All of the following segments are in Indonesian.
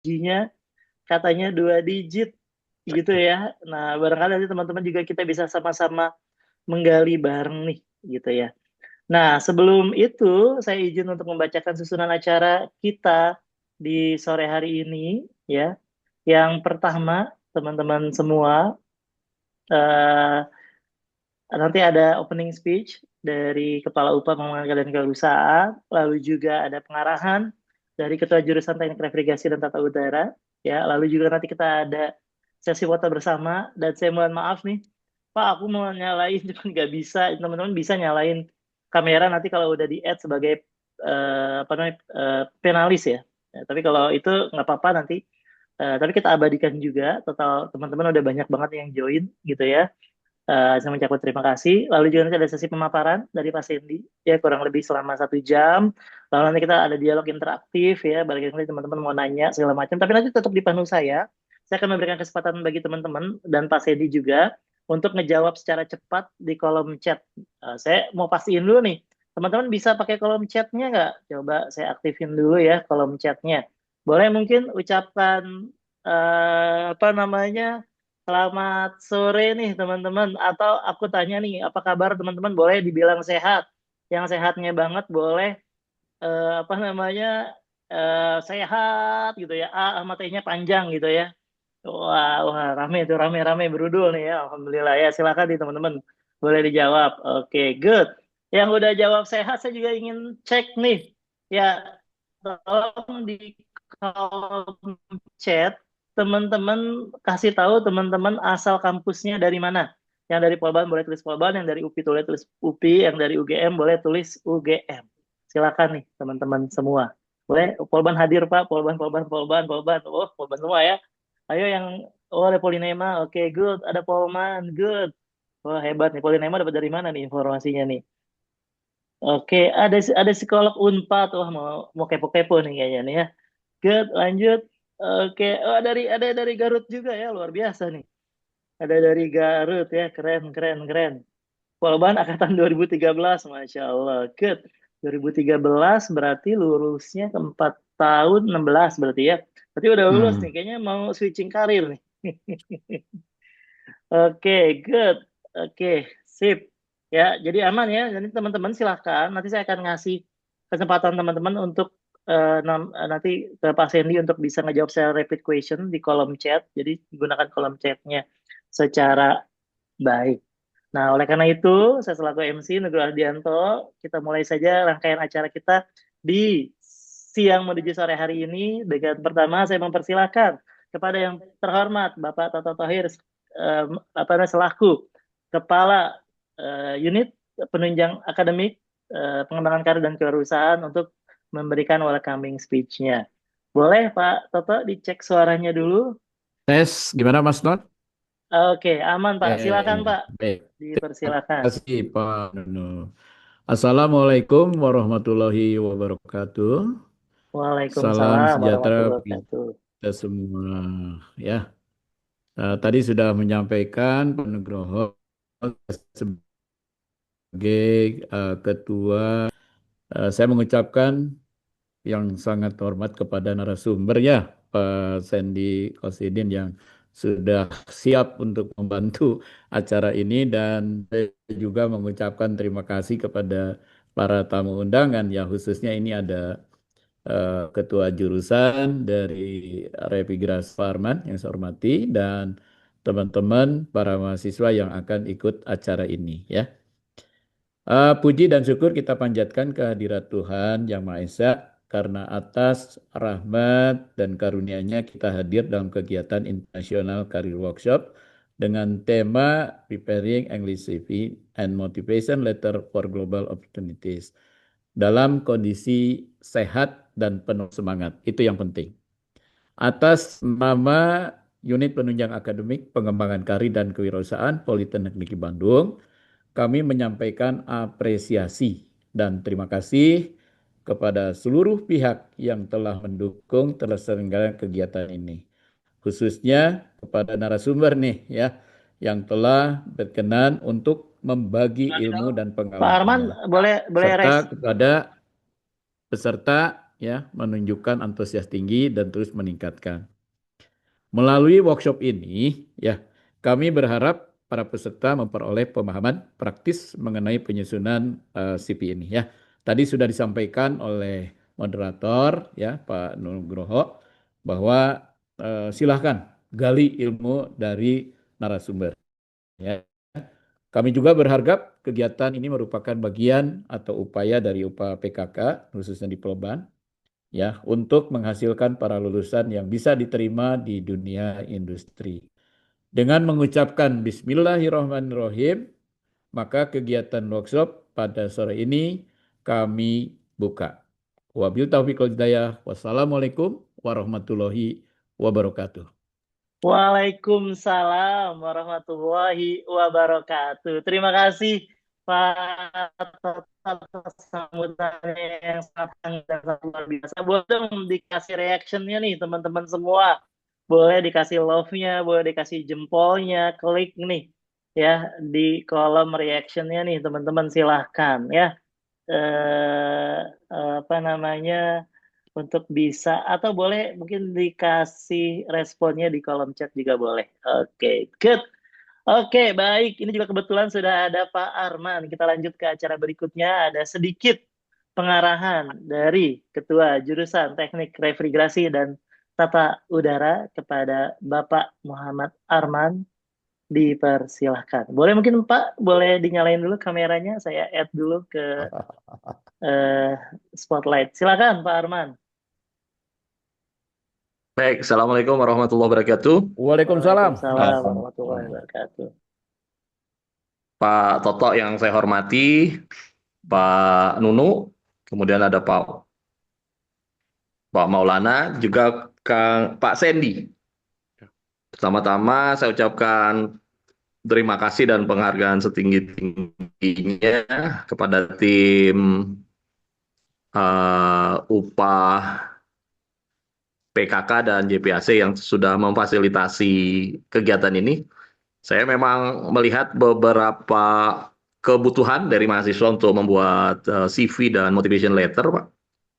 gajinya katanya 2 digit gitu ya. Nah, barangkali nanti teman-teman juga kita bisa sama-sama menggali bareng nih gitu ya. Nah, sebelum itu saya izin untuk membacakan susunan acara kita di sore hari ini ya. Yang pertama, teman-teman semua, eh, nanti ada opening speech dari Kepala UPA Pengembangan Keadaan Kewirausahaan, lalu juga ada pengarahan dari Ketua Jurusan Teknik Navigasi dan Tata Udara, ya. Lalu juga nanti kita ada sesi foto bersama, dan saya mohon maaf nih, Pak, aku mau nyalain cuman nggak bisa. Teman-teman bisa nyalain kamera nanti kalau udah di add sebagai apa namanya, penalis ya. Ya, tapi kalau itu nggak apa-apa nanti. Tapi kita abadikan juga. Total teman-teman udah banyak banget yang join gitu ya. Saya mengucapkan terima kasih. Lalu juga nanti ada sesi pemaparan dari Pak Sandy, ya kurang lebih selama 1 jam. Lalu nanti kita ada dialog interaktif ya, balik lagi teman-teman mau nanya segala macam. Tapi nanti tetap di panel saya. Saya akan memberikan kesempatan bagi teman-teman dan Pak Sandy juga untuk ngejawab secara cepat di kolom chat. Saya mau pastiin dulu nih, teman-teman bisa pakai kolom chatnya nggak? Coba saya aktifin dulu ya kolom chatnya. Boleh mungkin ucapkan apa namanya? Selamat sore nih teman-teman. Atau aku tanya nih, apa kabar teman-teman? Boleh dibilang sehat. Yang sehatnya banget boleh apa namanya sehat gitu ya. Sama T-nya panjang gitu ya. Wah, wah rame tuh rame-rame berudul nih ya. Alhamdulillah ya. Silakan nih teman-teman. Boleh dijawab. Oke, good. Yang udah jawab sehat saya juga ingin cek nih. Ya, tolong di kolom chat teman-teman kasih tahu teman-teman asal kampusnya dari mana. Yang dari Polban boleh tulis Polban, yang dari UPI boleh tulis UPI, yang dari UGM boleh tulis UGM. Silakan nih teman-teman semua. Boleh Polban hadir Pak, Polban, Polban, Polban, Polban. Oh, Polban semua ya. Ayo yang oh ada Polinema, oke good. Ada Polman, good. Wah hebat nih Polinema dapat dari mana nih informasinya nih? Oke, ada psikolog Unpad. Wah mau mau kepo-kepo nih kayaknya nih ya. Good, lanjut. Oke, oh ada dari Garut juga ya, luar biasa nih. Ada dari Garut ya, keren, keren, keren. Polban angkatan 2013, Masya Allah. Good. 2013 berarti lulusnya ke 4 tahun 16 berarti ya. Berarti udah lulus nih, Hmm. kayaknya mau switching karir nih. Oke, good. Oke, sip. Ya, jadi aman ya. Jadi teman-teman silahkan. Nanti saya akan ngasih kesempatan teman-teman untuk nanti ke Pak Sandy untuk bisa ngejawab secara rapid question di kolom chat. Jadi gunakan kolom chatnya secara baik. Nah, oleh karena itu, saya selaku MC Nugroho Ardianto, kita mulai saja rangkaian acara kita di siang menuju sore hari ini. Dengan pertama, saya mempersilahkan kepada yang terhormat Bapak Toto Thohir, apa namanya, selaku Kepala Unit Penunjang Akademik Pengembangan Karir dan Kewirausahaan untuk memberikan welcoming speech-nya. Boleh Pak Toto dicek suaranya dulu? Tes, gimana Mas Don? Oke, aman Pak. Silakan Pak. Baik. Terima Dipersilakan. kasih Pak Nunu. Assalamualaikum warahmatullahi wabarakatuh. Salam Waalaikumsalam sejahtera warahmatullahi bagi wabarakatuh. kita semua. Ya, tadi sudah menyampaikan Pak Nugroho sebagai ketua. Saya mengucapkan yang sangat hormat kepada narasumber ya, Pak Sandy Kosidin yang sudah siap untuk membantu acara ini, dan saya juga mengucapkan terima kasih kepada para tamu undangan ya, khususnya ini ada ketua jurusan dari Revigras Farman yang saya hormati, dan teman-teman para mahasiswa yang akan ikut acara ini ya. Puji dan syukur kita panjatkan kehadirat Tuhan Yang Maha Esa karena atas rahmat dan karunia-Nya kita hadir dalam kegiatan International Career Workshop dengan tema Preparing English CV and Motivation Letter for Global Opportunities dalam kondisi sehat dan penuh semangat. Itu yang penting. Atas nama Unit Penunjang Akademik Pengembangan Karir dan Kewirausahaan Politeknik Bandung, kami menyampaikan apresiasi dan terima kasih kepada seluruh pihak yang telah mendukung terselenggaranya kegiatan ini. Khususnya kepada narasumber nih ya, yang telah berkenan untuk membagi ilmu dan Pak Arman pengalamannya. boleh boleh res. Serta kepada peserta. ya, menunjukkan antusias tinggi dan terus meningkatkan. Melalui workshop ini, ya, kami berharap para peserta memperoleh pemahaman praktis mengenai penyusunan CV ini, ya. Tadi sudah disampaikan oleh moderator, ya, Pak Nugroho, bahwa silahkan gali ilmu dari narasumber, ya. Kami juga berharap kegiatan ini merupakan bagian atau upaya dari upaya PKK, khususnya di Peleban, ya, untuk menghasilkan para lulusan yang bisa diterima di dunia industri. Dengan mengucapkan Bismillahirrahmanirrahim, maka kegiatan workshop pada sore ini kami buka. Wabil taufiq wal hidayah. Wassalamualaikum warahmatullahi wabarakatuh. Waalaikumsalam warahmatullahi wabarakatuh. Terima kasih Pak Toto atas sambutannya yang sangat hangat dan sangat luar biasa. Boleh dong dikasih reactionnya nih teman-teman semua. Boleh dikasih love-nya, boleh dikasih jempolnya, klik nih ya di kolom reactionnya nih teman-teman silahkan ya. Apa namanya untuk bisa atau boleh mungkin dikasih responnya di kolom chat juga boleh. Oke, good. Oke, baik. Ini juga kebetulan sudah ada Pak Arman. Kita lanjut ke acara berikutnya. Ada sedikit pengarahan dari Ketua Jurusan Teknik Refrigerasi dan Tata Udara kepada Bapak Muhammad Arman. Dipersilahkan. Boleh mungkin Pak, boleh dinyalain dulu kameranya. Saya add dulu ke eh, spotlight. Silakan Pak Arman. Baik, Assalamualaikum warahmatullahi wabarakatuh. Waalaikumsalam. Waalaikumsalam warahmatullahi wabarakatuh. Pak Toto yang saya hormati, Pak Nunu, kemudian ada Pak Maulana, juga Pak Sandy. Pertama-tama saya ucapkan terima kasih dan penghargaan setinggi-tingginya kepada tim UPAH PKK dan JPAC yang sudah memfasilitasi kegiatan ini. Saya memang melihat beberapa kebutuhan dari mahasiswa untuk membuat CV dan motivation letter, Pak.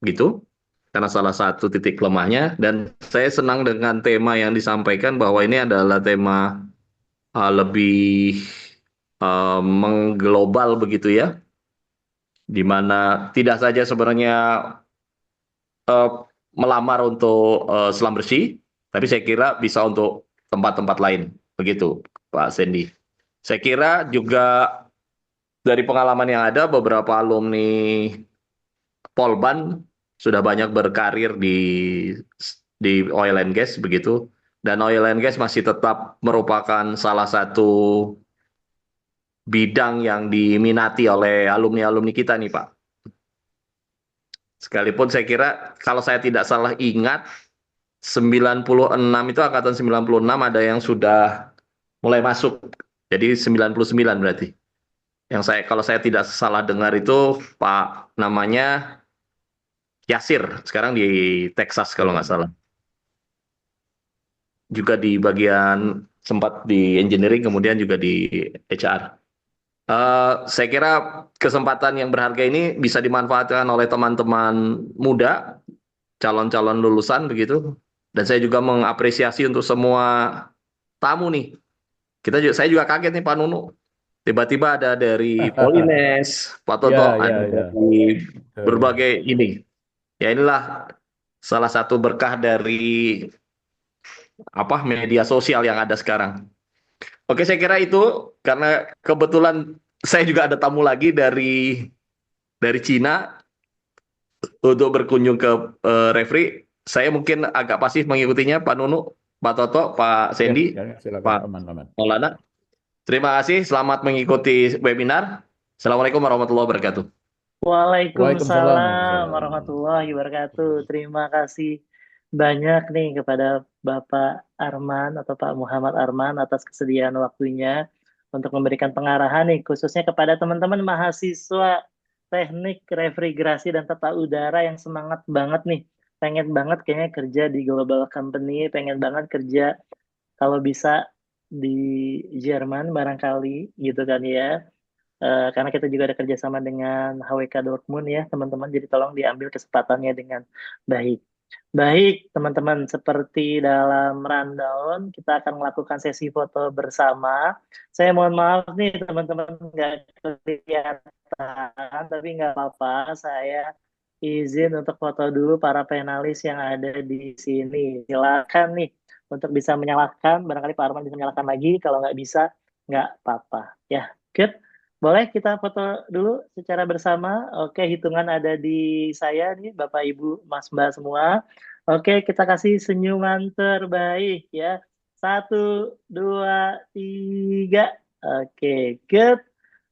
Gitu. Karena salah satu titik lemahnya. Dan saya senang dengan tema yang disampaikan bahwa ini adalah tema lebih mengglobal begitu ya. Di mana tidak saja sebenarnya melamar untuk selam bersih, tapi saya kira bisa untuk tempat-tempat lain. Begitu, Pak Sandy. Saya kira juga dari pengalaman yang ada, beberapa alumni Polban sudah banyak berkarir di oil and gas begitu, dan oil and gas masih tetap merupakan salah satu bidang yang diminati oleh alumni-alumni kita nih Pak. Sekalipun saya kira kalau saya tidak salah ingat 96 itu angkatan 96 ada yang sudah mulai masuk. Jadi 99 berarti. Yang kalau saya tidak salah dengar itu Pak namanya Yasir, sekarang di Texas kalau nggak salah. Juga di bagian sempat di engineering, kemudian juga di HR. Saya kira kesempatan yang berharga ini bisa dimanfaatkan oleh teman-teman muda, calon-calon lulusan begitu. Dan saya juga mengapresiasi untuk semua tamu nih. Saya juga kaget nih Pak Nunu. Tiba-tiba ada dari Polines, Pak Toto, ada dari berbagai ini. Ya inilah salah satu berkah dari media sosial yang ada sekarang. Oke, saya kira itu karena kebetulan saya juga ada tamu lagi dari Cina untuk berkunjung ke Refri. Saya mungkin agak pasif mengikutinya, Pak Nunu, Pak Toto, Pak Sandy, Pak Maulana. Terima kasih, selamat mengikuti webinar. Assalamualaikum warahmatullahi wabarakatuh. Waalaikumsalam warahmatullahi wabarakatuh. Terima kasih banyak nih kepada Bapak Arman atau Pak Muhammad Arman atas kesediaan waktunya untuk memberikan pengarahan nih khususnya kepada teman-teman mahasiswa teknik refrigerasi dan tata udara yang semangat banget nih. Pengen banget kayaknya kerja di global company, pengen banget kerja kalau bisa di Jerman barangkali gitu kan ya. karena kita juga ada kerjasama dengan HWK Dortmund ya teman-teman, jadi tolong diambil kesempatannya dengan baik. Baik, teman-teman, seperti dalam rundown, kita akan melakukan sesi foto bersama. Saya mohon maaf nih, teman-teman, nggak kelihatan, tapi nggak apa-apa. Saya izin untuk foto dulu para penalis yang ada di sini. Silakan nih, untuk bisa menyalakan. Barangkali Pak Arman bisa menyalakan lagi. Kalau nggak bisa, nggak apa-apa. Ya, good. Boleh kita foto dulu secara bersama. Oke, hitungan ada di saya nih, Bapak, Ibu, Mas, Mbak semua. Oke, kita kasih senyuman terbaik ya. Satu, dua, tiga. Oke, good.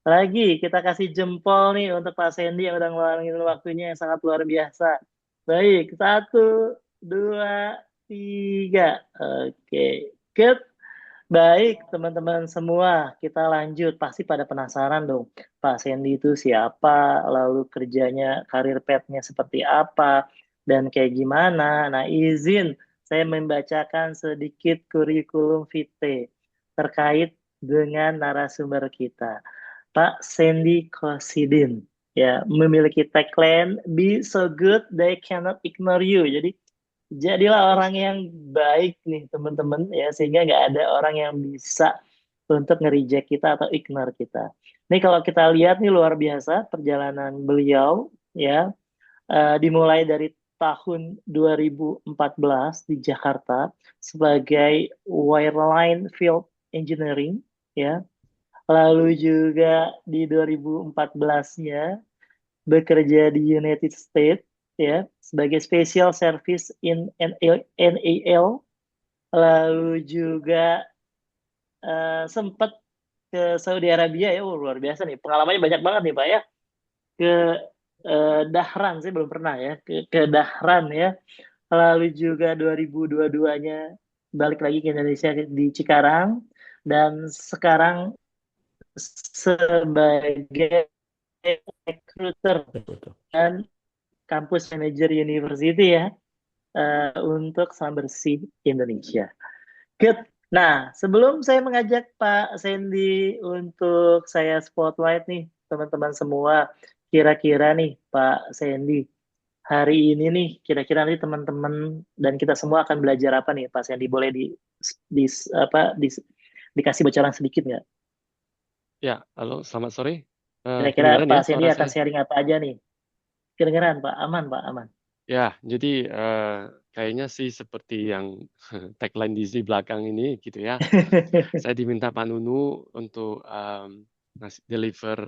Lagi, kita kasih jempol nih untuk Pak Sandy yang udah ngeluangin waktunya yang sangat luar biasa. Baik, satu, dua, tiga. Oke, good. Baik, teman-teman semua, kita lanjut. Pasti pada penasaran dong, Pak Sandy itu siapa, lalu kerjanya, karir petnya seperti apa, dan kayak gimana. Nah, izin saya membacakan sedikit kurikulum vitae terkait dengan narasumber kita. Pak Sandy Kosidin, ya, memiliki tagline, Be so good they cannot ignore you. Jadi, jadilah orang yang baik nih teman-teman ya sehingga nggak ada orang yang bisa untuk nge-reject kita atau ignore kita. Nih kalau kita lihat nih luar biasa perjalanan beliau ya, dimulai dari tahun 2014 di Jakarta sebagai wireline field engineering ya. Lalu juga di 2014-nya bekerja di United States ya sebagai Special Service in NAL, lalu juga sempat ke Saudi Arabia ya. Luar biasa nih pengalamannya banyak banget nih Pak ya, ke Dahran saya belum pernah ya, ke Dahran ya, lalu juga 2022-nya balik lagi ke Indonesia di Cikarang, dan sekarang sebagai recruiter dan Campus Manager University ya, untuk Salam Bersih Indonesia. Good. Nah, sebelum saya mengajak Pak Sandy untuk saya spotlight nih, teman-teman semua, kira-kira nih Pak Sandy, hari ini nih, kira-kira nanti teman-teman dan kita semua akan belajar apa nih Pak Sandy? Boleh di apa dikasih bocoran sedikit nggak? Ya, halo, selamat sore. Kira-kira Kedengaran ya Pak Sandy suara akan saya? sharing apa aja nih? Kedengeran Pak? Aman Pak, aman. Ya, jadi kayaknya sih seperti yang tagline di belakang ini gitu ya. Saya diminta Pak Nunu untuk deliver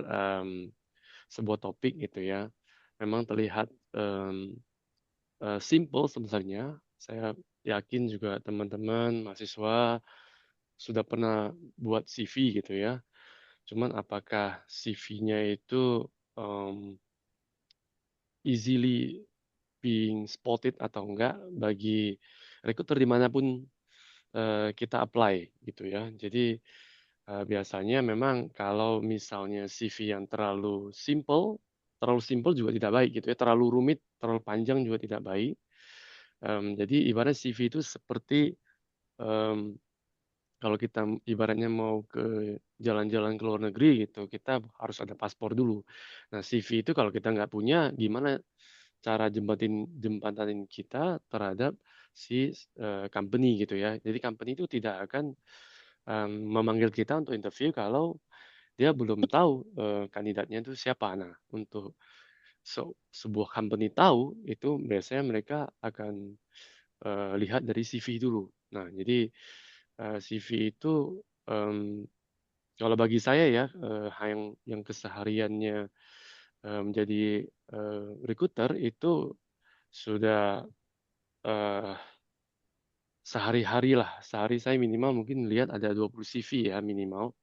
sebuah topik gitu ya. Memang terlihat simple sebenarnya. Saya yakin juga teman-teman mahasiswa sudah pernah buat CV gitu ya. Cuman apakah CV-nya itu easily being spotted atau enggak bagi recruiter dimanapun kita apply gitu ya. Jadi biasanya memang kalau misalnya CV yang terlalu simple juga tidak baik gitu ya. Terlalu rumit, terlalu panjang juga tidak baik. Jadi ibarat CV itu seperti em, kalau kita ibaratnya mau ke jalan-jalan ke luar negeri gitu, kita harus ada paspor dulu. Nah, CV itu kalau kita nggak punya, gimana cara jembatanin kita terhadap si company gitu ya. Jadi company itu tidak akan memanggil kita untuk interview kalau dia belum tahu kandidatnya itu siapa. Nah, untuk sebuah company tahu itu biasanya mereka akan lihat dari CV dulu. Nah, jadi CV itu kalau bagi saya ya yang kesehariannya menjadi recruiter itu sudah eh, sehari-hari lah. Sehari saya minimal mungkin lihat ada 20 CV ya minimal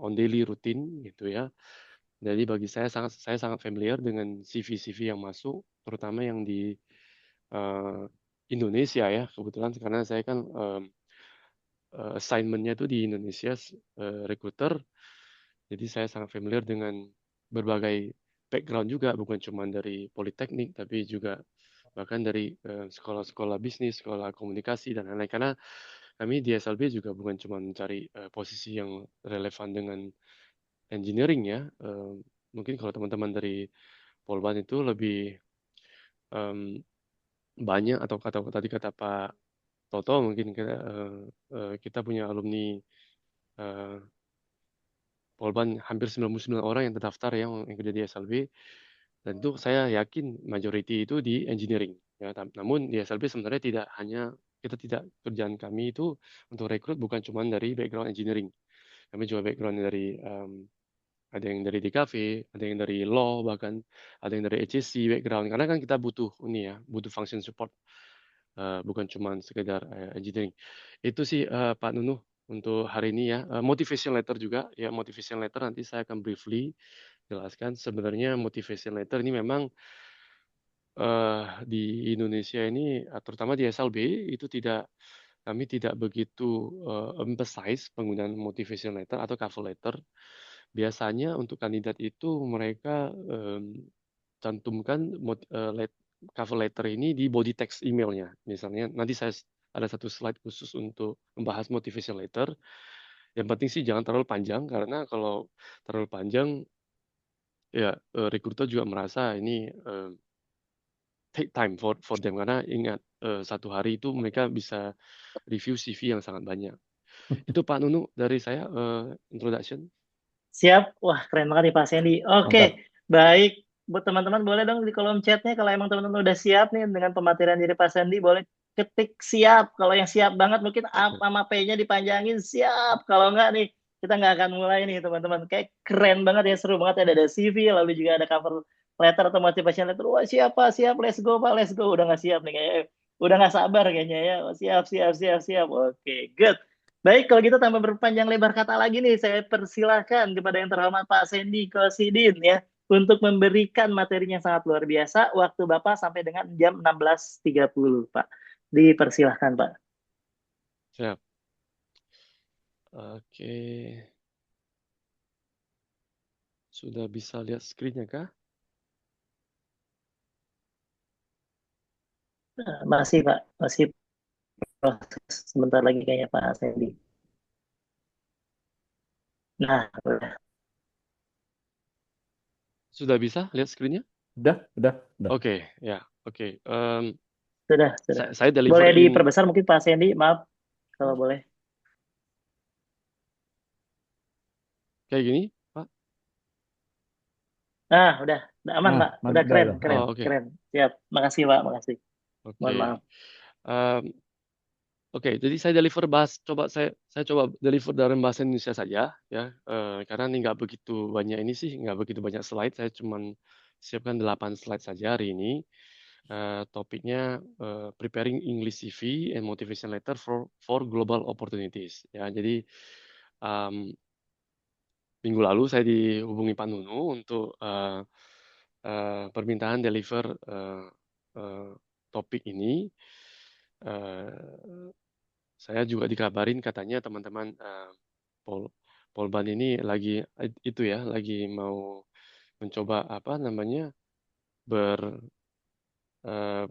on daily rutin gitu ya. Jadi bagi saya sangat familiar dengan CV-CV yang masuk, terutama yang di eh, Indonesia ya. Kebetulan karena saya kan assignment-nya tuh di Indonesia recruiter. Jadi saya sangat familiar dengan berbagai background juga, bukan cuma dari politeknik, tapi juga bahkan dari sekolah-sekolah bisnis, sekolah komunikasi dan lain-lain. Karena kami di SLB juga bukan cuma mencari posisi yang relevan dengan engineering ya. Mungkin kalau teman-teman dari Polban itu lebih em, banyak atau tadi kata Pak Toto mungkin kita punya alumni eh, Polban hampir 99 orang yang terdaftar yang kerja di SLB, dan itu saya yakin majority itu di engineering ya. Namun di SLB sebenarnya tidak kerjaan kami itu untuk rekrut bukan cuma dari background engineering. Kami juga background dari ada yang dari DKV, ada yang dari law, bahkan ada yang dari HSC background. Karena kan kita butuh ini ya, butuh function support, bukan cuma sekedar engineering. Itu sih Pak Nunu untuk hari ini ya. Motivation letter juga ya, motivation letter nanti saya akan briefly jelaskan. Sebenarnya motivation letter ini memang di Indonesia ini, terutama di SLB itu kami tidak begitu emphasize penggunaan motivation letter atau cover letter. Biasanya untuk kandidat itu mereka cantumkan cover letter ini di body text emailnya. Misalnya nanti saya ada satu slide khusus untuk membahas motivation letter. Yang penting sih jangan terlalu panjang, karena kalau terlalu panjang ya recruiter juga merasa ini take time for them, karena ingat satu hari itu mereka bisa review CV yang sangat banyak. Itu Pak Nunu dari saya introduction. Siap. Wah, keren banget nih Pak Sandy. Oke, Mantap. baik. Buat teman-teman boleh dong di kolom chatnya kalau emang teman-teman udah siap nih dengan pematerian dari Pak Sandy, boleh ketik siap. Kalau yang siap banget mungkin A sama P-nya dipanjangin siap. Kalau enggak nih, kita nggak akan mulai nih teman-teman. Kayak keren banget ya, seru banget ya. Ada CV, lalu juga ada cover letter atau motivation letter. Wah, siap Pak, siap. Let's go Pak, let's go. Udah nggak siap nih kayaknya. Udah nggak sabar kayaknya ya. Oh, siap, siap, siap, siap. Oke, good. Baik, kalau gitu tanpa berpanjang lebar kata lagi nih, saya persilahkan kepada yang terhormat Pak Sandy Kosidin ya, untuk memberikan materinya yang sangat luar biasa. Waktu Bapak sampai dengan jam 16.30, Pak. Dipersilahkan, Pak. Siap. Oke. Sudah bisa lihat screen-nya kah? Masih, Pak. Masih proses. Sebentar lagi kayaknya Pak Sandy. Nah, udah. Sudah bisa lihat screen-nya? Udah. Oke, ya. Oke. Sudah, sudah. Saya Boleh deliverin diperbesar mungkin Pak Sandy, maaf kalau boleh. kayak gini, Pak. Nah, udah aman, Nah, Pak. Udah keren, udah. keren, Oke. keren. Siap. Makasih, Pak. Makasih. Mohon Oke. maaf. Em, Oke, jadi saya saya coba deliver dalam bahasa Indonesia saja ya. Karena ini nggak begitu banyak ini sih, nggak begitu banyak slide. Saya cuman siapkan 8 slide saja hari ini. Topiknya preparing English CV and motivation letter for global opportunities. Ya, jadi em, minggu lalu saya dihubungi Pak Nunu untuk permintaan deliver eh, topik ini. Eh, saya juga dikabarin katanya teman-teman Pol Polban ini itu ya, lagi mau mencoba apa namanya ber eh,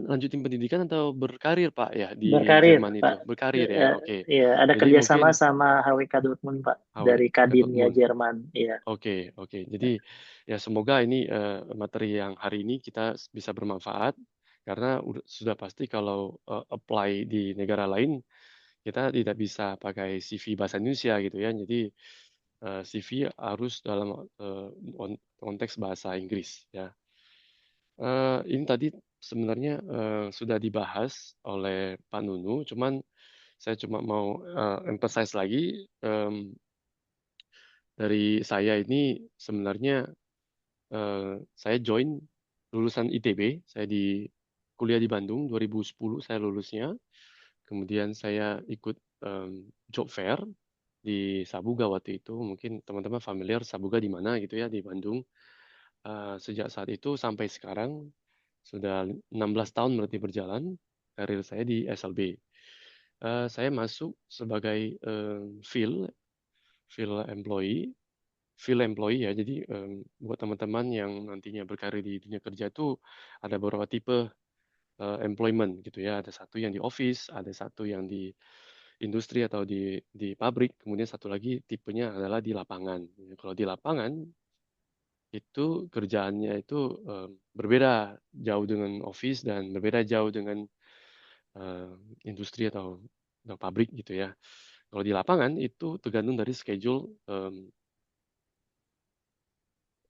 lanjutin pendidikan atau berkarir Pak ya di Berkarir, Jerman itu. Pak. Berkarir ya, oke. Ya, ada Jadi mungkin kerjasama sama HWK Dortmund, Pak, HW dari ke Kadinnya Dortmund. Jerman. Iya. Oke. Jadi ya semoga ini materi yang hari ini kita bisa bermanfaat, karena sudah pasti kalau apply di negara lain kita tidak bisa pakai CV bahasa Indonesia gitu ya. Jadi CV harus dalam konteks bahasa Inggris ya. Ini tadi sebenarnya sudah dibahas oleh Pak Nunu, cuman saya cuma mau emphasize lagi, dari saya ini sebenarnya saya join lulusan ITB. Saya kuliah di Bandung 2010 saya lulusnya. Kemudian saya ikut job fair di Sabuga waktu itu. Mungkin teman-teman familiar Sabuga di mana gitu ya, di Bandung. Sejak saat itu sampai sekarang sudah 16 tahun berarti berjalan karir saya di SLB. Saya masuk sebagai field employee ya. Jadi buat teman-teman yang nantinya berkarir di dunia kerja itu ada beberapa tipe employment gitu ya. Ada satu yang di office, ada satu yang di industri atau di pabrik. Kemudian satu lagi tipenya adalah di lapangan. Kalau di lapangan itu kerjaannya itu berbeda jauh dengan office dan berbeda jauh dengan eh, industri atau pabrik gitu ya. Kalau di lapangan itu tergantung dari schedule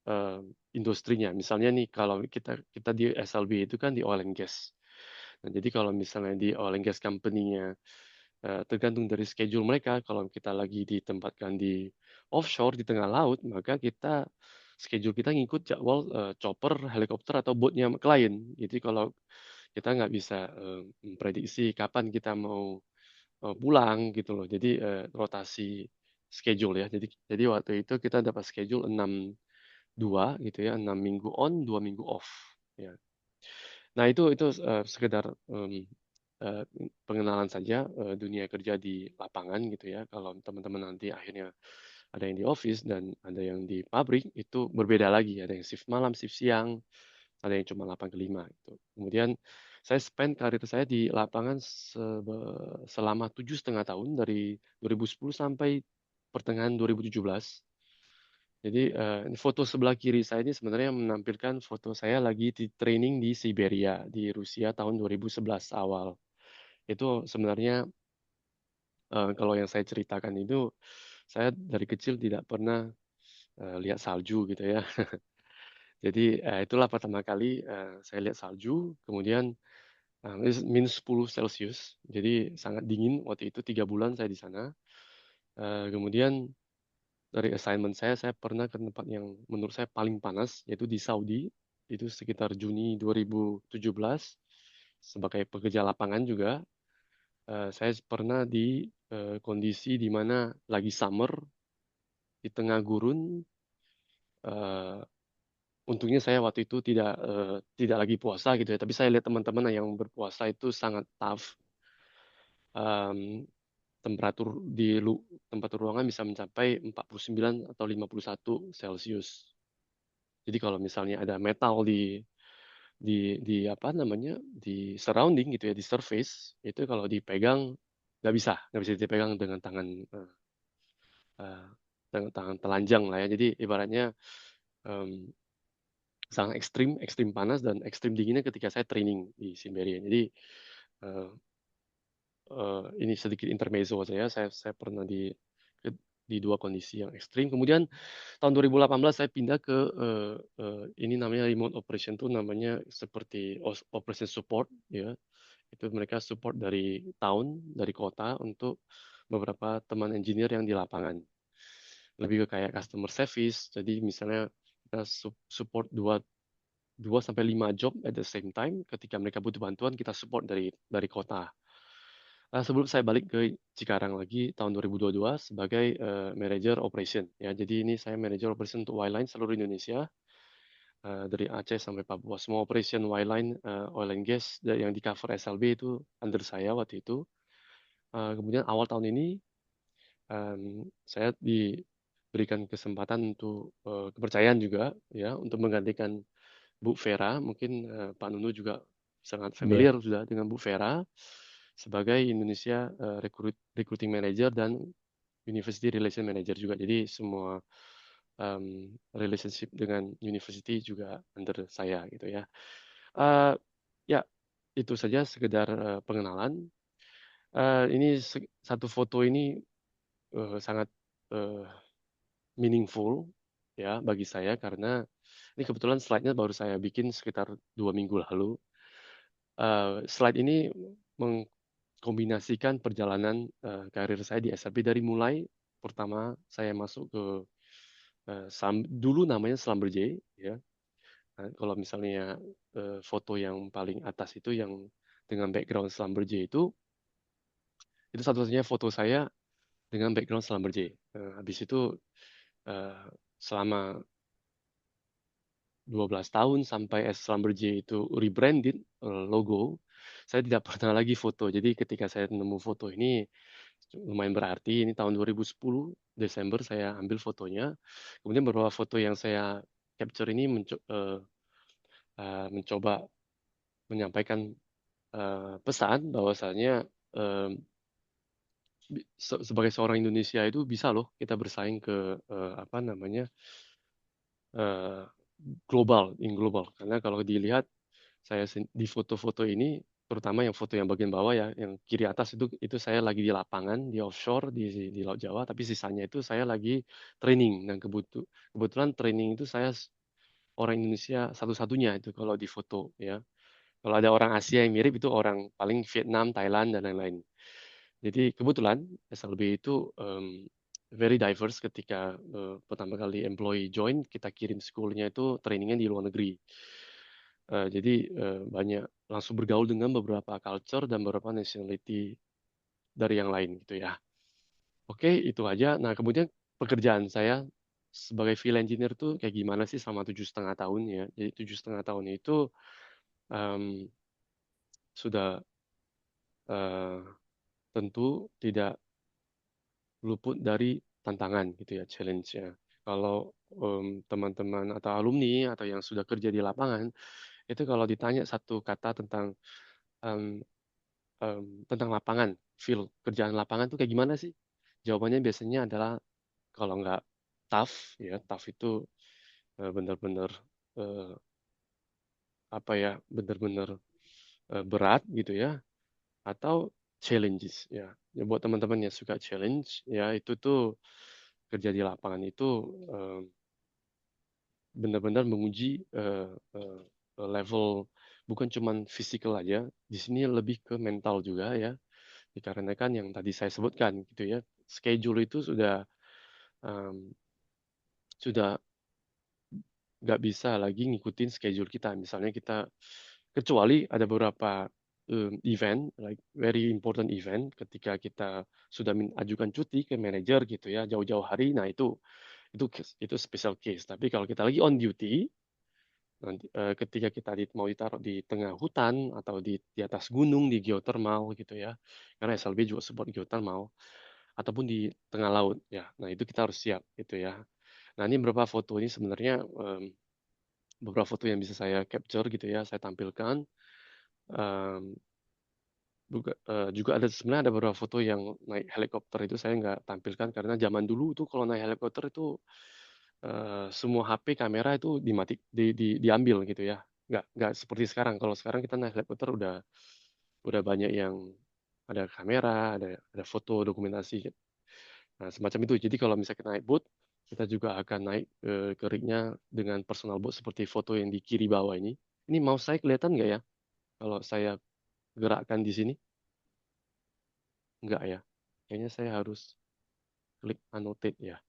eh, industrinya. Misalnya nih kalau kita kita di SLB itu kan di oil and gas. Nah, jadi kalau misalnya di oil and gas company-nya tergantung dari schedule mereka. Kalau kita lagi ditempatkan di offshore di tengah laut, maka kita schedule kita ngikut jadwal chopper, helikopter atau boatnya klien. Jadi kalau kita nggak bisa memprediksi kapan kita mau pulang gitu loh. Jadi rotasi schedule ya. Jadi waktu itu kita dapat schedule 6-2 gitu ya, 6 minggu on, 2 minggu off. Ya. Nah itu sekedar eh, pengenalan saja dunia kerja di lapangan gitu ya. Kalau teman-teman nanti akhirnya ada yang di office dan ada yang di pabrik itu berbeda lagi. Ada yang shift malam, shift siang, ada yang cuma 8 ke 5 gitu. Kemudian saya spend karir saya di lapangan selama 7,5 tahun dari 2010 sampai pertengahan 2017. Jadi foto sebelah kiri saya ini sebenarnya menampilkan foto saya lagi di training di Siberia di Rusia tahun 2011 awal. Itu sebenarnya kalau yang saya ceritakan itu saya dari kecil tidak pernah lihat salju gitu ya. Jadi itulah pertama kali saya lihat salju, kemudian minus 10 Celcius, jadi sangat dingin waktu itu 3 bulan saya di sana. Kemudian dari assignment saya pernah ke tempat yang menurut saya paling panas, yaitu di Saudi, itu sekitar Juni 2017, sebagai pekerja lapangan juga. Saya pernah di kondisi di mana lagi summer, di tengah gurun. eh, Untungnya saya waktu itu tidak lagi puasa gitu ya, tapi saya lihat teman-teman yang berpuasa itu sangat tough. Em, temperatur temperatur ruangan bisa mencapai 49 atau 51 Celcius. Jadi kalau misalnya ada metal di apa namanya di surrounding gitu ya, di surface itu kalau dipegang nggak bisa dipegang dengan tangan eh, dengan tangan telanjang lah ya. Jadi ibaratnya em, sangat ekstrim, ekstrim panas dan ekstrim dinginnya ketika saya training di Siberia. Jadi eh, ini sedikit intermezzo saya. Saya pernah di dua kondisi yang ekstrim. Kemudian tahun 2018 saya pindah ke ini namanya remote operation tuh namanya seperti operation support ya. Itu mereka support dari town, dari kota untuk beberapa teman engineer yang di lapangan. Lebih ke kayak customer service. Jadi misalnya kita support 2 sampai 5 job at the same time. Ketika mereka butuh bantuan, kita support dari kota. Sebelum saya balik ke Cikarang lagi tahun 2022 sebagai manager operation ya. Jadi ini saya manager operation untuk Wireline seluruh Indonesia dari Aceh sampai Papua. Semua operation Wireline oil and gas yang di cover SLB itu under saya waktu itu. Kemudian awal tahun ini saya diberikan kesempatan untuk kepercayaan juga ya untuk menggantikan Bu Vera. Mungkin Pak Nunu juga sangat Ya, familiar sudah dengan Bu Vera sebagai Indonesia Recruiting Manager dan University Relation Manager juga. Jadi semua relationship dengan university juga under saya gitu ya. Eh, ya itu saja sekedar pengenalan. Ini satu foto ini sangat eh, meaningful ya bagi saya karena ini kebetulan slide-nya baru saya bikin sekitar 2 minggu lalu. Slide ini mengkombinasikan perjalanan karir saya di SRB dari mulai pertama saya masuk ke dulu namanya Schlumberger ya. Nah, kalau misalnya foto yang paling atas itu yang dengan background Schlumberger itu satu-satunya foto saya dengan background Schlumberger. Habis itu eh, selama 12 tahun sampai Schlumberger itu rebranded logo, saya tidak pernah lagi foto. Jadi ketika saya nemu foto ini lumayan berarti. Ini tahun 2010 Desember saya ambil fotonya. Kemudian beberapa foto yang saya capture ini mencoba menyampaikan pesan bahwasanya sebagai seorang Indonesia itu bisa loh kita bersaing ke apa namanya eh, global. Karena kalau dilihat di foto-foto ini, terutama yang foto yang bagian bawah ya, yang kiri atas itu saya lagi di lapangan di offshore di Laut Jawa, tapi sisanya itu saya lagi training. Dan kebetulan training itu saya orang Indonesia satu-satunya itu kalau di foto ya. Kalau ada orang Asia yang mirip itu orang paling Vietnam, Thailand dan lain-lain. Jadi kebetulan SLB itu very diverse ketika pertama kali employee join, kita kirim schoolnya itu trainingnya di luar negeri. Jadi banyak langsung bergaul dengan beberapa culture dan beberapa nationality dari yang lain gitu ya. Oke, itu aja. Nah, kemudian pekerjaan saya sebagai field engineer tuh kayak gimana sih selama 7,5 tahun ya. Jadi 7,5 tahun itu em, sudah eh, tentu tidak luput dari tantangan gitu ya, challenge-nya. Kalau teman-teman atau alumni atau yang sudah kerja di lapangan, itu kalau ditanya satu kata em, tentang lapangan, feel kerjaan lapangan tuh kayak gimana sih? Jawabannya biasanya adalah kalau nggak tough, ya tough itu benar-benar eh, apa ya, benar-benar berat gitu ya, atau challenges ya. Ya buat teman-teman yang suka challenge, ya itu tuh kerja di lapangan itu eh, benar-benar menguji eh, level bukan cuman fisikal aja, di sini lebih ke mental juga ya. Dikarenakan yang tadi saya sebutkan gitu ya, schedule itu em, sudah nggak bisa lagi ngikutin schedule kita. Misalnya kita kecuali ada beberapa event, like very important event, ketika kita sudah ajukan cuti ke manajer gitu ya jauh-jauh hari, nah itu itu special case. Tapi kalau kita lagi on duty, nanti ketika kita mau ditaruh di tengah hutan atau di atas gunung di geothermal gitu ya, karena SLB juga support geothermal, ataupun di tengah laut ya. Nah, itu kita harus siap gitu ya. Nah, ini beberapa foto ini sebenarnya beberapa foto yang bisa saya capture gitu ya, saya tampilkan. Em, juga ada sebenarnya ada beberapa foto yang naik helikopter itu saya nggak tampilkan karena zaman dulu tuh kalau naik helikopter itu semua HP kamera itu diambil gitu ya. Nggak seperti sekarang. Kalau sekarang kita naik helikopter udah banyak yang ada kamera, ada foto dokumentasi. Nah, semacam itu. Jadi kalau misalnya kita naik boat, kita juga akan naik ke rignya dengan personal boat seperti foto yang di kiri bawah ini. Ini mouse saya kelihatan nggak ya? Kalau saya gerakkan di sini, nggak ya? Kayaknya saya harus klik annotate ya.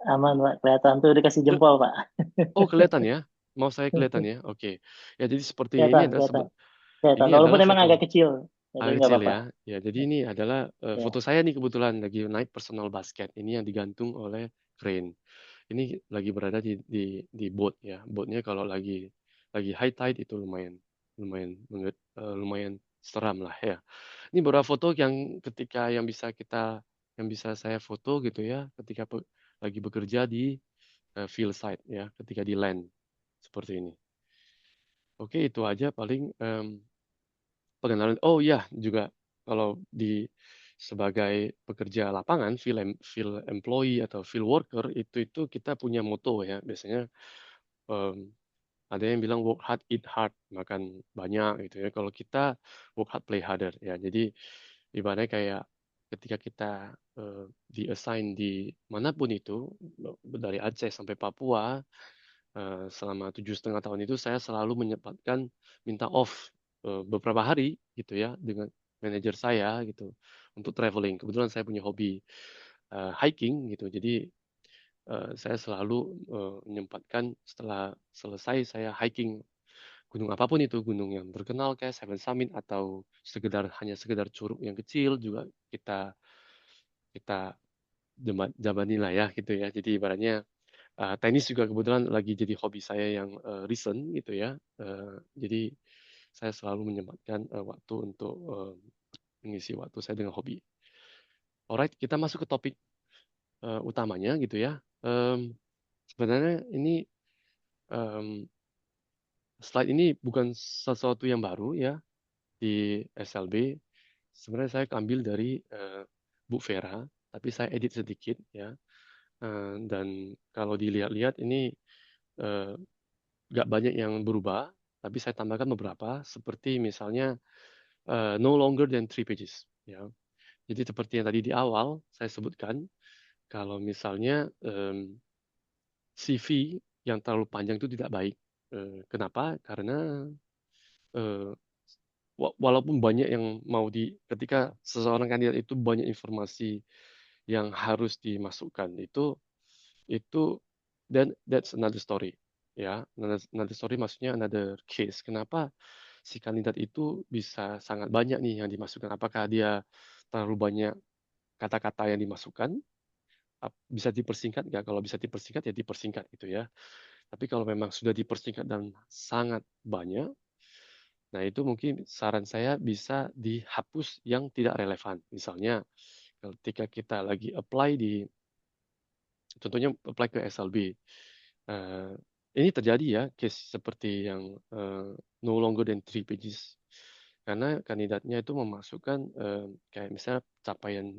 Aman, Pak. Kelihatan tuh dikasih Ke- jempol, Pak. Oh, kelihatan ya? Mau saya kelihatan ya? Oke. Ya, jadi seperti ini Kelihatan, adalah kelihatan. ini Kelihatan. adalah Walaupun emang foto agak kecil. Tapi nggak kecil apa-apa. ya. Ya, jadi ini adalah Ya. foto saya nih kebetulan lagi naik personal basket. Ini yang digantung oleh crane. Ini lagi berada di boat ya. Boatnya kalau lagi high tide itu lumayan lumayan lumayan seram lah ya. Ini beberapa foto yang bisa saya foto gitu ya ketika lagi bekerja di field site ya, ketika di land seperti ini. Oke, itu aja paling pengenalan. Oh ya, juga kalau sebagai pekerja lapangan, field employee atau field worker itu kita punya moto ya. Biasanya em, ada yang bilang work hard, eat hard, makan banyak gitu ya. Kalau kita work hard, play harder ya. Jadi ibaratnya kayak ketika kita di-assign di manapun itu, dari Aceh sampai Papua, selama 7,5 tahun itu saya selalu menyempatkan minta off beberapa hari gitu ya dengan manajer saya gitu untuk traveling. Kebetulan saya punya hobi hiking gitu, jadi saya selalu menyempatkan setelah selesai saya hiking gunung apapun itu, gunung yang terkenal kayak Seven Summit atau hanya sekedar curug yang kecil juga kita kita jabani lah ya gitu ya. Jadi ibaratnya tenis juga kebetulan lagi jadi hobi saya yang recent gitu ya. Jadi saya selalu menyempatkan waktu untuk mengisi waktu saya dengan hobi. Alright, kita masuk ke topik utamanya gitu ya. Sebenarnya ini em, slide ini bukan sesuatu yang baru ya di SLB. sebenarnya saya ambil dari Bu Vera, tapi saya edit sedikit ya. Dan kalau dilihat-lihat ini eh, nggak banyak yang berubah, tapi saya tambahkan beberapa, seperti misalnya no longer than 3 pages. Ya. Jadi seperti yang tadi di awal saya sebutkan, kalau misalnya CV yang terlalu panjang itu tidak baik. Kenapa? Karena eh, walaupun banyak yang mau ketika seseorang kandidat itu banyak informasi yang harus dimasukkan, itu then that's another story. Ya, another story maksudnya another case. Kenapa si kandidat itu bisa sangat banyak nih yang dimasukkan? Apakah dia terlalu banyak kata-kata yang dimasukkan? Bisa dipersingkat nggak? Kalau bisa dipersingkat ya dipersingkat gitu ya. Tapi kalau memang sudah dipersingkat dan sangat banyak, nah itu mungkin saran saya bisa dihapus yang tidak relevan. Misalnya ketika kita lagi apply contohnya apply ke SLB. Eh, ini terjadi ya, case seperti yang no longer than 3 pages. Karena kandidatnya itu memasukkan kayak misalnya capaian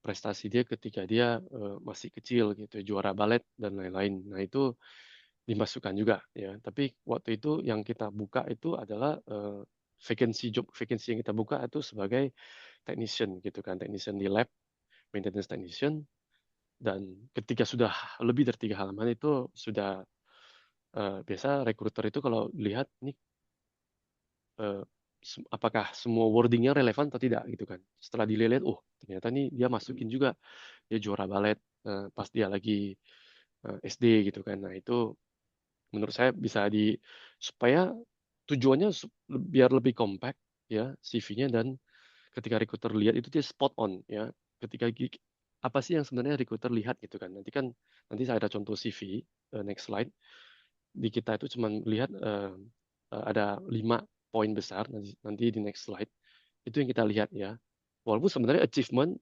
prestasi dia ketika dia masih kecil gitu, juara balet dan lain-lain. Nah itu dimasukkan juga ya. Tapi waktu itu yang kita buka itu adalah job vacancy yang kita buka itu sebagai technician gitu kan, technician di lab, maintenance technician. Dan ketika sudah lebih dari 3 halaman itu sudah biasa rekruter itu kalau lihat ini eh, apakah semua wordingnya relevan atau tidak gitu kan. Setelah dilihat, oh ternyata nih dia masukin juga dia juara balet pas dia lagi SD gitu kan. Nah itu menurut saya bisa supaya tujuannya biar lebih compact ya CV-nya, dan ketika recruiter lihat itu dia spot on ya. Ketika apa sih yang sebenarnya recruiter lihat gitu kan. Nanti saya ada contoh CV next slide. Di kita itu cuma lihat ada 5 poin besar, nanti di next slide itu yang kita lihat ya. Walaupun sebenarnya achievement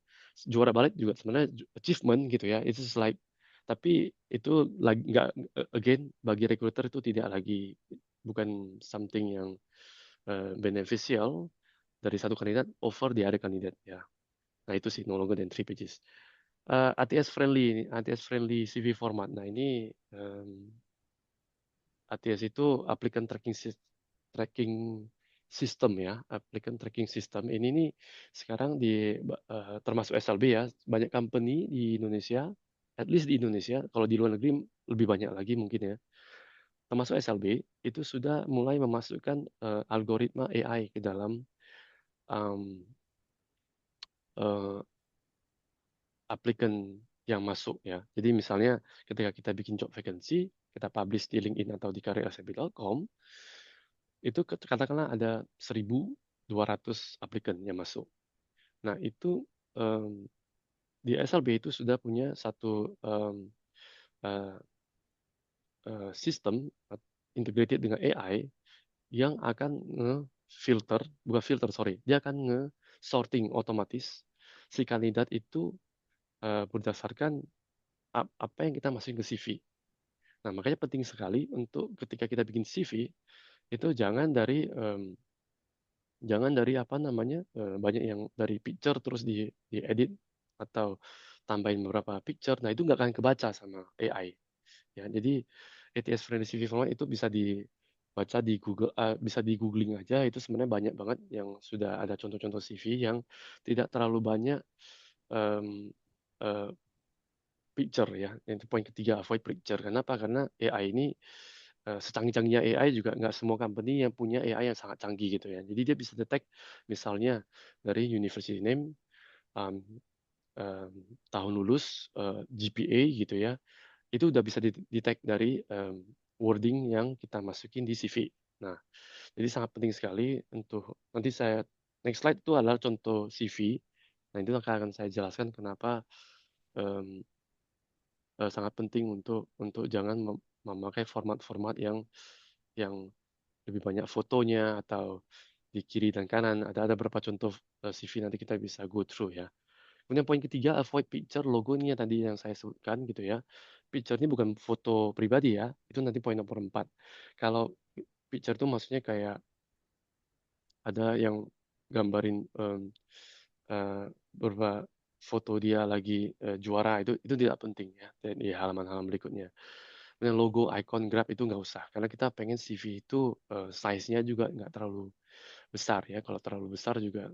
juara balik juga sebenarnya achievement gitu ya, itu slide. Tapi itu lagi nggak, again bagi recruiter itu tidak lagi, bukan something yang beneficial dari satu kandidat over the other kandidat ya. Nah itu sih no longer than 3 pages. ATS friendly CV format. Nah ini ATS itu tracking system ya, applicant tracking system. Ini nih sekarang termasuk SLB ya, banyak company di Indonesia, at least di Indonesia, kalau di luar negeri lebih banyak lagi mungkin ya. Termasuk SLB itu sudah mulai memasukkan algoritma AI ke dalam um, uh, applicant yang masuk ya. Jadi misalnya ketika kita bikin job vacancy, kita publish di LinkedIn atau di karieraSLB.com, itu katakanlah ada 1.200 applicant yang masuk. Nah, itu um, di SLB itu sudah punya satu uh, sistem integrated dengan AI yang akan nge-filter, bukan filter, sorry, dia akan nge-sorting otomatis si kandidat itu berdasarkan apa yang kita masukin ke CV. Nah, makanya penting sekali untuk ketika kita bikin CV itu jangan dari apa namanya banyak yang dari picture terus diedit atau tambahin beberapa picture. Nah, itu nggak akan kebaca sama AI. Ya, jadi ATS friendly CV format itu bisa dibaca di Google, bisa di googling aja. Itu sebenarnya banyak banget yang sudah ada contoh-contoh CV yang tidak terlalu banyak em, eh, picture ya. Yang poin ketiga, avoid picture. Kenapa? Karena AI ini secanggih-canggihnya AI juga nggak semua company yang punya AI yang sangat canggih gitu ya. Jadi dia bisa detect misalnya dari university name, um, um, tahun lulus, GPA gitu ya. Itu udah bisa detect dari wording yang kita masukin di CV. Nah, jadi sangat penting sekali untuk nanti next slide itu adalah contoh CV. Nah, itu akan saya jelaskan kenapa um, sangat penting untuk jangan memakai format-format yang lebih banyak fotonya atau di kiri dan kanan. Ada beberapa contoh CV nanti kita bisa go through ya. Kemudian poin ketiga, avoid picture logo ini yang tadi yang saya sebutkan gitu ya. Picture ini bukan foto pribadi ya, itu nanti poin nomor 4. Kalau picture itu maksudnya kayak ada yang gambarin beberapa foto dia lagi juara, itu tidak penting ya di halaman-halaman berikutnya. Kemudian logo, icon, grab itu nggak usah, karena kita pengen CV itu size-nya juga nggak terlalu besar ya. Kalau terlalu besar juga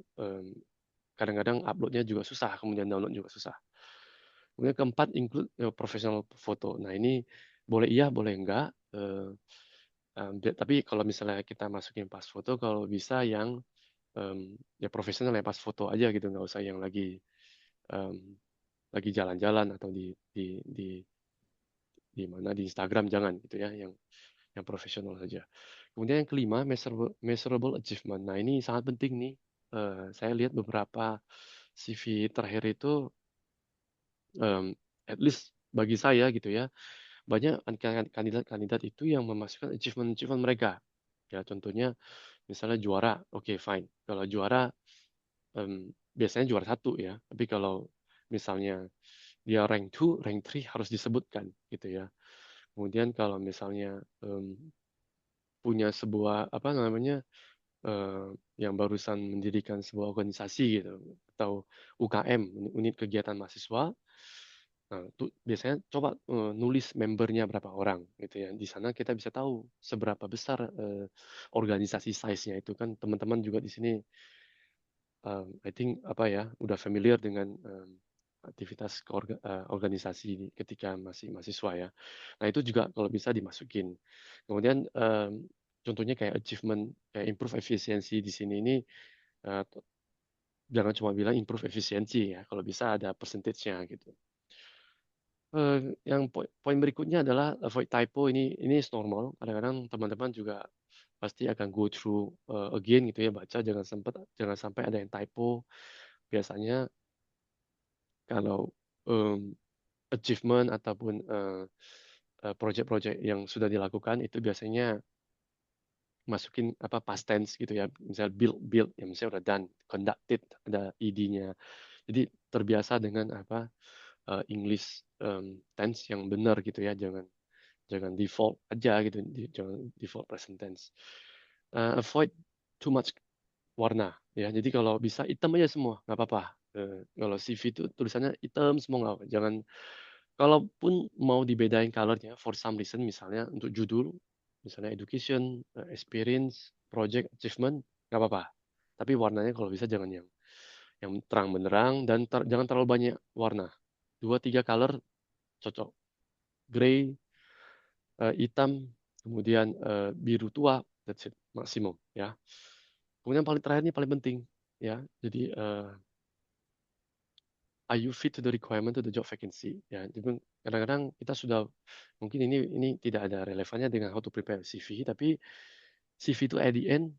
kadang-kadang uploadnya juga susah, kemudian download juga susah. Kemudian keempat, include professional foto. Nah ini boleh iya, boleh enggak. Tapi kalau misalnya kita masukin pas foto, kalau bisa yang ya profesional ya, pas foto aja gitu, nggak usah yang em, lagi jalan-jalan atau di mana di Instagram, jangan gitu ya, yang profesional saja. Kemudian yang kelima, measurable achievement. Nah ini sangat penting nih. Saya lihat beberapa CV terakhir itu, at least bagi saya gitu ya, banyak kandidat-kandidat itu yang memasukkan achievement-achievement mereka. Ya contohnya misalnya juara, oke fine. Kalau juara biasanya juara satu ya. Tapi kalau misalnya dia rank 2, rank 3 harus disebutkan gitu ya. Kemudian kalau misalnya punya sebuah apa namanya eh, yang barusan mendirikan sebuah organisasi gitu atau UKM, unit kegiatan mahasiswa. Nah, tuh biasanya coba nulis membernya berapa orang gitu ya. Di sana kita bisa tahu seberapa besar organisasi size-nya itu kan. Teman-teman juga di sini I think apa ya, udah familiar dengan aktivitas organisasi ketika masih mahasiswa ya. Nah itu juga kalau bisa dimasukin. Kemudian contohnya kayak achievement, kayak improve efisiensi di sini ini, eh, jangan cuma bilang improve efisiensi ya. Kalau bisa ada percentage-nya gitu. Yang poin berikutnya adalah avoid typo. Ini is normal. Kadang-kadang teman-teman juga pasti akan go through again gitu ya, baca, jangan sampai ada yang typo. Biasanya kalau achievement ataupun project-project yang sudah dilakukan itu biasanya masukin apa past tense gitu ya. Misal build yang misalnya udah done, conducted ada ed-nya. Jadi terbiasa dengan apa English tense yang benar gitu ya. Jangan jangan default aja gitu, jangan default present tense. Avoid too much warna ya. Jadi kalau bisa hitam aja semua nggak apa-apa. Kalau CV itu tulisannya hitam semua nggak apa. Jangan, kalaupun mau dibedain colornya for some reason, misalnya untuk judul, misalnya education, experience, project, achievement, nggak apa-apa. Tapi warnanya kalau bisa jangan yang terang benderang, dan jangan terlalu banyak warna. 2-3 color cocok. Gray, hitam, kemudian biru tua, that's it, maksimum ya. Kemudian paling terakhir ini paling penting ya. Jadi are you fit to the requirement to the job vacancy ya. Jadi kadang-kadang kita sudah, mungkin ini tidak ada relevannya dengan how to prepare CV, tapi CV itu at the end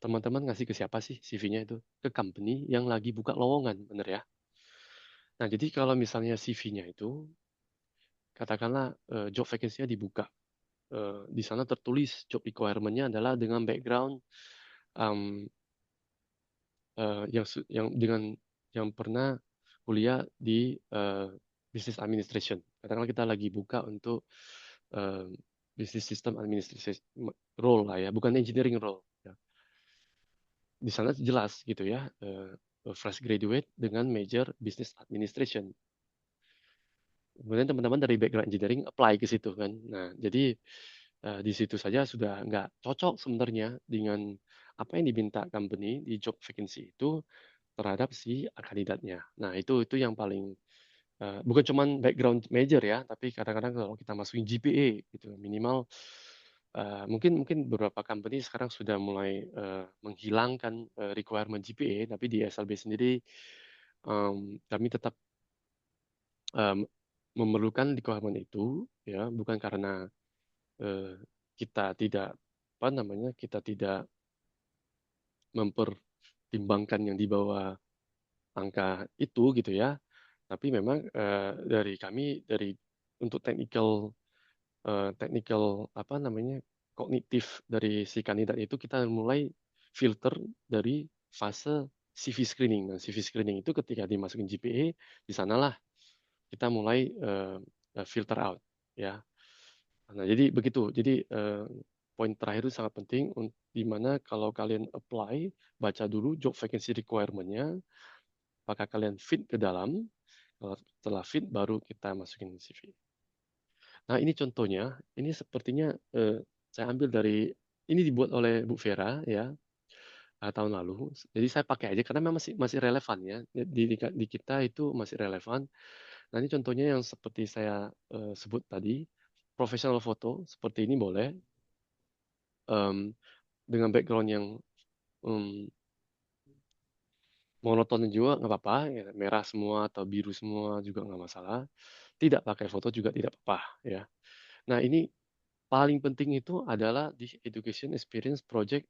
teman-teman ngasih ke siapa sih CV-nya itu? Ke company yang lagi buka lowongan, bener ya. Nah jadi kalau misalnya CV-nya itu katakanlah job vacancy-nya dibuka, di sana tertulis job requirement-nya adalah dengan background um, yang dengan yang pernah kuliah di business administration. Katakanlah kita lagi buka untuk uh, business system administration role lah ya, bukan engineering role. Ya. Di sana jelas gitu ya, fresh graduate dengan major business administration. Kemudian teman-teman dari background engineering apply ke situ kan. Nah, jadi di situ saja sudah nggak cocok sebenarnya dengan apa yang diminta company di job vacancy itu terhadap si kandidatnya. Nah, itu yang paling bukan cuman background major ya, tapi kadang-kadang kalau kita masukin GPA gitu minimal mungkin mungkin beberapa company sekarang sudah mulai menghilangkan requirement GPA, tapi di SLB sendiri kami tetap em, memerlukan requirement itu ya, bukan karena eh, kita tidak apa namanya, kita tidak mempertimbangkan yang di bawah angka itu gitu ya. Tapi memang dari kami, dari untuk technical apa namanya, kognitif dari si kandidat itu, kita mulai filter dari fase CV screening. Nah, CV screening itu ketika dimasukin GPA, di sanalah kita mulai filter out ya. Nah, jadi begitu. Jadi poin terakhir itu sangat penting, di mana kalau kalian apply, baca dulu job vacancy requirement-nya, apakah kalian fit ke dalam, kalau setelah fit baru kita masukin CV. Nah ini contohnya, ini sepertinya saya ambil dari, ini dibuat oleh Bu Vera ya, tahun lalu. Jadi saya pakai aja karena memang masih masih relevan ya, di kita itu masih relevan. Nah ini contohnya yang seperti saya sebut tadi, professional foto seperti ini boleh. Em, dengan background yang monoton juga nggak apa-apa, ya, merah semua atau biru semua juga nggak masalah. Tidak pakai foto juga tidak apa-apa ya. Nah ini paling penting itu adalah di education experience project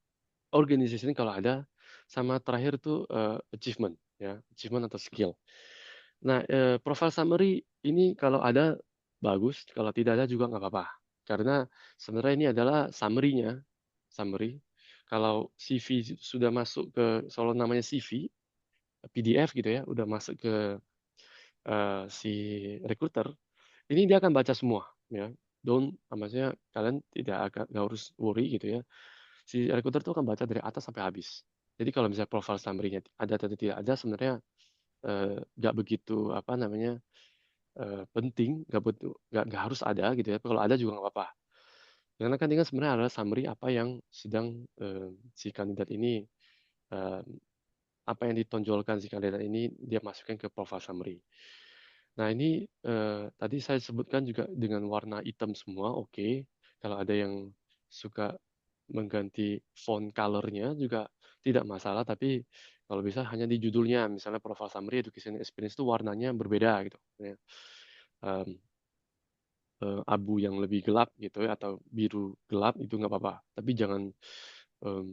organization kalau ada, sama terakhir tuh achievement ya, achievement atau skill. Nah profile summary ini kalau ada bagus, kalau tidak ada juga nggak apa-apa. Karena sebenarnya ini adalah summary-nya, summary. Kalau CV sudah masuk ke, soal namanya CV, PDF gitu ya, udah masuk ke si recruiter, ini dia akan baca semua ya. Maksudnya kalian tidak akan, nggak harus worry gitu ya. Si recruiter tuh akan baca dari atas sampai habis. Jadi kalau misalnya profile summary-nya ada atau tidak ada, sebenarnya nggak begitu apa namanya penting, nggak harus ada gitu ya. Kalau ada juga nggak apa-apa. Karena kan ini kan sebenarnya adalah summary apa yang sedang si kandidat ini eh, apa yang ditonjolkan si kandidat ini dia masukkan ke profile summary. Nah ini tadi saya sebutkan juga dengan warna hitam semua, oke. Kalau ada yang suka mengganti font color-nya juga tidak masalah, tapi kalau bisa hanya di judulnya, misalnya profile summary education experience itu warnanya berbeda gitu. Ya. Em, abu yang lebih gelap gitu ya, atau biru gelap itu nggak apa-apa. Tapi jangan em,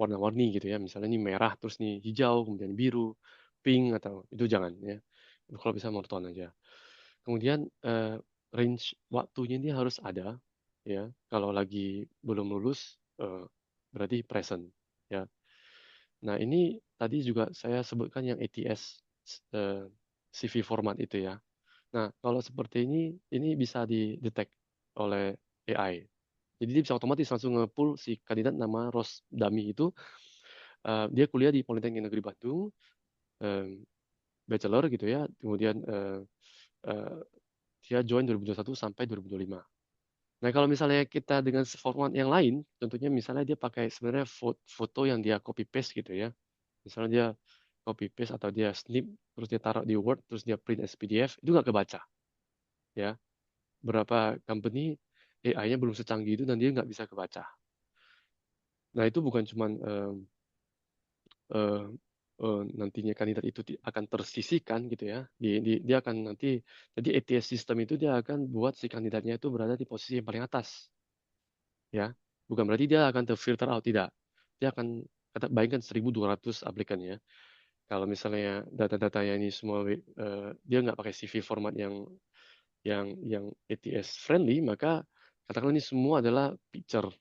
warna-warni gitu ya. Misalnya ini merah, terus nih hijau, kemudian biru, pink, atau itu jangan ya. Kalau bisa monoton aja. Kemudian range waktunya ini harus ada ya. Kalau lagi belum lulus berarti present ya. Nah, ini tadi juga saya sebutkan yang ATS CV format itu ya. Nah, kalau seperti ini bisa didetek oleh AI. Jadi dia bisa otomatis langsung nge-pull si kandidat nama Ros Dami itu. Dia kuliah di Politeknik Negeri Bandung, eh, bachelor gitu ya. Kemudian eh, dia join 2021 sampai 2025. Nah, kalau misalnya kita dengan format yang lain, tentunya misalnya dia pakai sebenarnya foto yang dia copy paste gitu ya. Misalnya dia copy paste atau dia snip, terus dia taruh di Word, terus dia print as PDF, itu nggak kebaca ya. Berapa company AI-nya belum secanggih itu dan dia nggak bisa kebaca. Nah, itu bukan cuman eh, nantinya kandidat itu akan tersisihkan gitu ya. Dia akan nanti, jadi ATS system itu dia akan buat si kandidatnya itu berada di posisi yang paling atas ya. Bukan berarti dia akan terfilter out, tidak. Dia akan, bayangkan 1.200 aplikan ya. Kalau misalnya data-datanya ini semua dia nggak pakai CV format yang ATS friendly, maka katakanlah ini semua adalah picture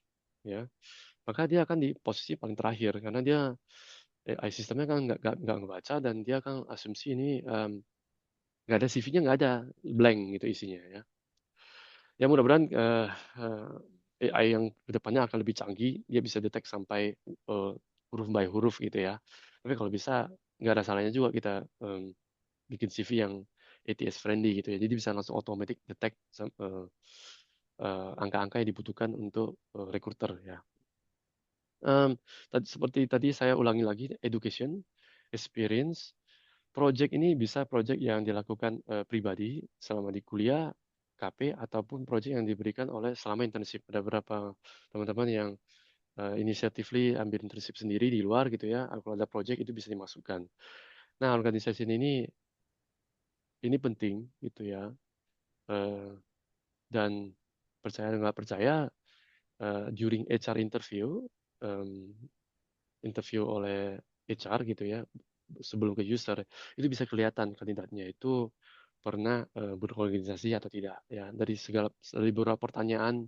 ya. Maka dia akan di posisi paling terakhir karena dia AI sistemnya kan nggak ngebaca, dan dia akan asumsi ini nggak ada, CV-nya nggak ada, blank gitu isinya ya. Ya mudah-mudahan AI yang kedepannya akan lebih canggih, dia bisa detect sampai huruf by huruf gitu ya. Tapi kalau bisa nggak ada salahnya juga kita bikin CV yang ATS friendly gitu ya. Jadi bisa langsung automatic detect angka-angka yang dibutuhkan untuk recruiter ya. Seperti tadi saya ulangi lagi, education, experience, project ini bisa project yang dilakukan pribadi selama di kuliah, KP, ataupun project yang diberikan oleh selama internship. Ada beberapa teman-teman yang initiatively ambil internship sendiri di luar gitu ya. Kalau ada project itu bisa dimasukkan. Nah, organisasi ini penting gitu ya. Eh, dan percaya nggak percaya, during HR interview, em, interview oleh HR gitu ya, sebelum ke user, itu bisa kelihatan kandidatnya itu pernah berorganisasi atau tidak ya. Dari beberapa pertanyaan,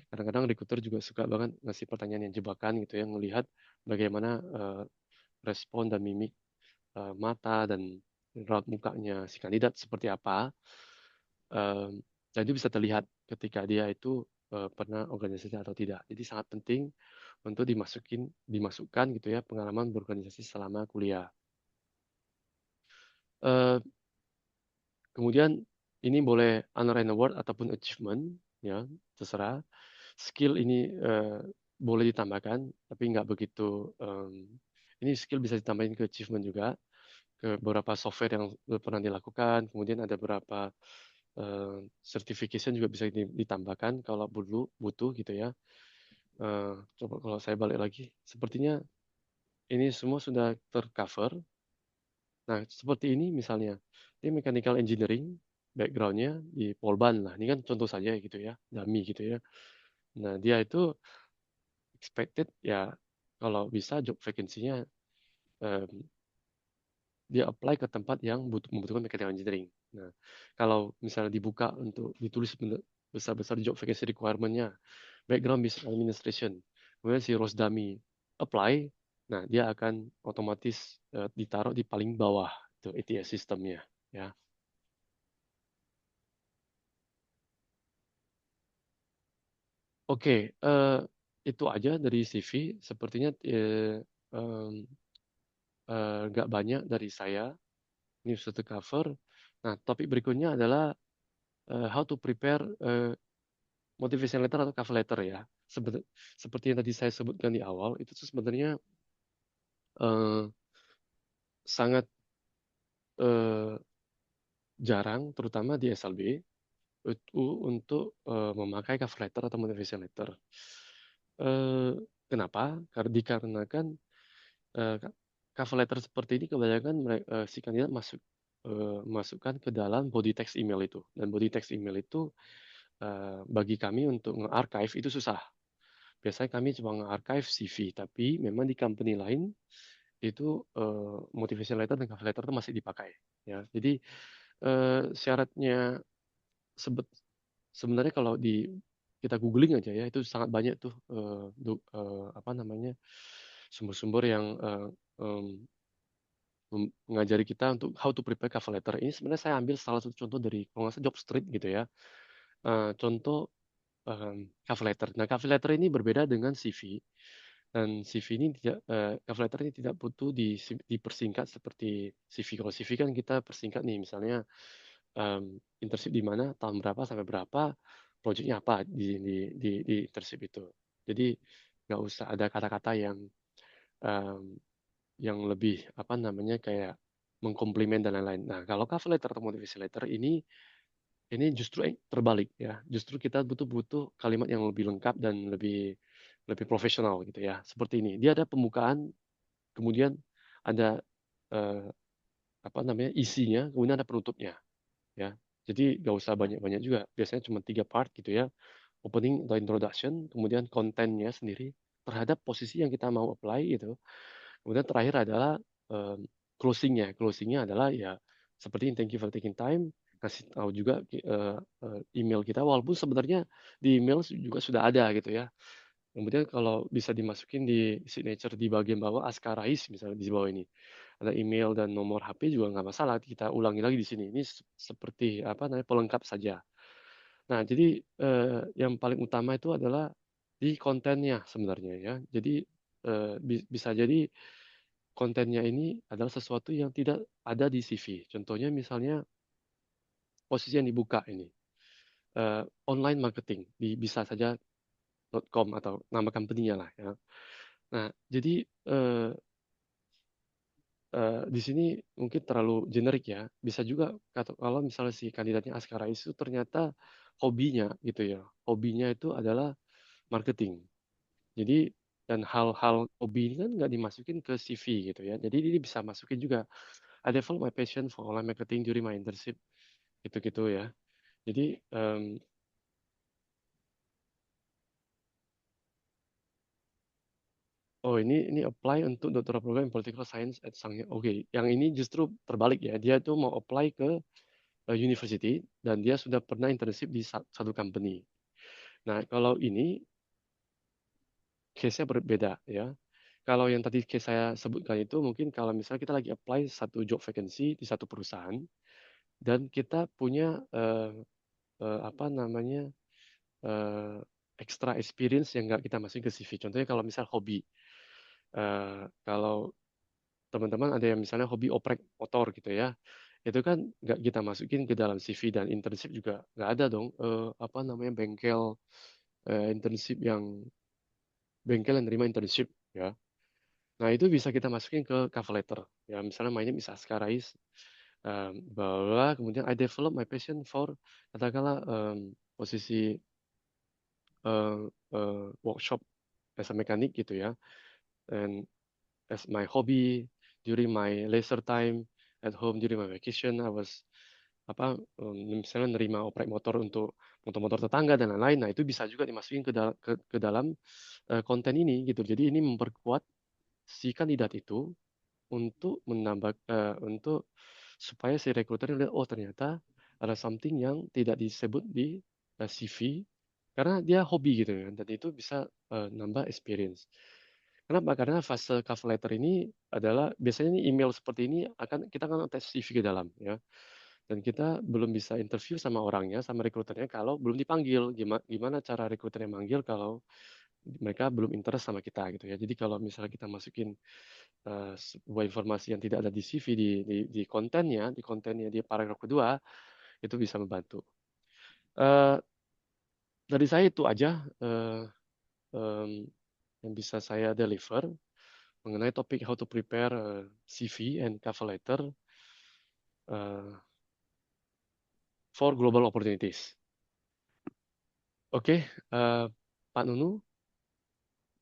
kadang-kadang recruiter juga suka banget ngasih pertanyaan yang jebakan gitu ya, ngelihat bagaimana respon dan mimik mata dan raut mukanya si kandidat seperti apa. Dan itu bisa terlihat ketika dia itu pernah organisasi atau tidak. Jadi sangat penting untuk dimasukkan gitu ya pengalaman berorganisasi selama kuliah. Eh, Kemudian ini boleh honor and award ataupun achievement, ya terserah. Skill ini boleh ditambahkan, tapi nggak begitu. Ini skill bisa ditambahin ke achievement juga, ke beberapa software yang pernah dilakukan. Kemudian ada beberapa certification juga bisa ditambahkan kalau butuh gitu ya. Coba kalau saya balik lagi, sepertinya ini semua sudah tercover. Nah, seperti ini misalnya, ini mechanical engineering, backgroundnya di Polban lah. Ini kan contoh saja gitu ya, dummy gitu ya. Nah, dia itu expected ya, kalau bisa job vacancy-nya em, dia apply ke tempat yang membutuhkan mechanical engineering. Nah, kalau misalnya dibuka untuk ditulis besar-besar di job vacancy requirement-nya, background business administration, kemudian si Rosdami apply, nah dia akan otomatis ditaruh di paling bawah itu ATS sistemnya ya. Oke, itu aja dari CV. Sepertinya em, nggak banyak dari saya. Ini sudah cover. Nah, topik berikutnya adalah how to prepare motivation letter atau cover letter ya. Seperti yang tadi saya sebutkan di awal, itu tuh sebenarnya eh, sangat eh, jarang, terutama di SLB, itu untuk memakai cover letter atau motivation letter. Eh, Kenapa? Karena dikarenakan eh, cover letter seperti ini kebanyakan si kandidat masukkan ke dalam body text email itu, dan body text email itu bagi kami untuk nge-archive itu susah. Biasanya kami cuma nge-archive CV, tapi memang di company lain itu motivation letter dan cover letter itu masih dipakai ya. Jadi syaratnya sebenarnya kalau kita googling aja ya, itu sangat banyak tuh apa namanya, sumber-sumber yang mengajari kita untuk how to prepare cover letter. Ini sebenarnya saya ambil salah satu contoh dari kalau nggak salah Jobstreet gitu ya. Contoh cover letter. Nah, cover letter ini berbeda dengan CV. Dan CV ini tidak, cover letter ini tidak butuh dipersingkat seperti CV. Kalau CV kan kita persingkat nih, misalnya internship di mana, tahun berapa sampai berapa, proyeknya apa di internship itu. Jadi nggak usah ada kata-kata um, yang lebih apa namanya kayak mengkomplimen dan lain-lain. Nah, kalau cover letter atau motivation letter ini justru terbalik ya. Justru kita butuh kalimat yang lebih lengkap dan lebih lebih profesional gitu ya. Seperti ini. Dia ada pembukaan, kemudian ada eh, apa namanya isinya, kemudian ada penutupnya ya. Jadi gak usah banyak-banyak juga. Biasanya cuma 3 part gitu ya. Opening atau introduction, kemudian kontennya sendiri terhadap posisi yang kita mau apply gitu. Kemudian terakhir adalah um, closingnya. Closingnya adalah ya seperti thank you for taking time, kasih tahu juga email kita, walaupun sebenarnya di email juga sudah ada gitu ya. Kemudian kalau bisa dimasukin di signature di bagian bawah Askarais misalnya di bawah ini ada email dan nomor HP juga nggak masalah, kita ulangi lagi di sini. Ini seperti apa namanya pelengkap saja. Nah, jadi yang paling utama itu adalah di kontennya sebenarnya ya. Jadi bisa jadi kontennya ini adalah sesuatu yang tidak ada di CV. Contohnya misalnya posisi yang dibuka ini online marketing di bisa saja .com atau nama company-nya lah ya. Nah, jadi di sini mungkin terlalu generik ya. Bisa juga kalau misalnya si kandidatnya Askara itu ternyata hobinya gitu ya. Hobinya itu adalah marketing. Jadi dan hal-hal hobi ini kan nggak dimasukin ke CV gitu ya. Jadi ini bisa masukin juga. I developed my passion for online marketing during my internship gitu-gitu ya. Jadi oh ini apply untuk doctoral program in political science at Sangnya. Oke, yang ini justru terbalik ya. Dia tuh mau apply ke university dan dia sudah pernah internship di satu company. Nah, kalau ini case-nya berbeda ya. Kalau yang tadi case saya sebutkan itu mungkin kalau misalnya kita lagi apply satu job vacancy di satu perusahaan dan kita punya apa namanya extra experience yang nggak kita masukin ke CV. Contohnya kalau misal hobi, kalau teman-teman ada yang misalnya hobi oprek motor gitu ya, itu kan nggak kita masukin ke dalam CV, dan internship juga nggak ada dong, apa namanya, internship yang bengkel yang nerima internship ya. Nah, itu bisa kita masukin ke cover letter. Ya, misalnya my name is Askar Rais, bahwa kemudian I develop my passion for, katakanlah, posisi workshop as a mechanic gitu ya. And as my hobby during my leisure time at home during my vacation, I was misalnya nerima oprek motor untuk motor-motor tetangga dan lain-lain. Nah, itu bisa juga dimasukin ke dalam konten ini gitu. Jadi ini memperkuat si kandidat itu untuk untuk supaya si recruiter lihat, oh ternyata ada something yang tidak disebut di CV karena dia hobi gitu kan, dan itu bisa nambah experience. Kenapa? Karena fase cover letter ini adalah biasanya ini email seperti ini kita akan attach CV ke dalam ya. Dan kita belum bisa interview sama orangnya, sama rekruternya kalau belum dipanggil. Gimana cara rekruternya manggil kalau mereka belum interest sama kita gitu ya. Jadi kalau misalnya kita masukin sebuah informasi yang tidak ada di CV di kontennya di paragraf kedua, itu bisa membantu. Eh, dari saya itu aja yang bisa saya deliver mengenai topik how to prepare CV and cover letter for global opportunities. Oke, Pak Nunu,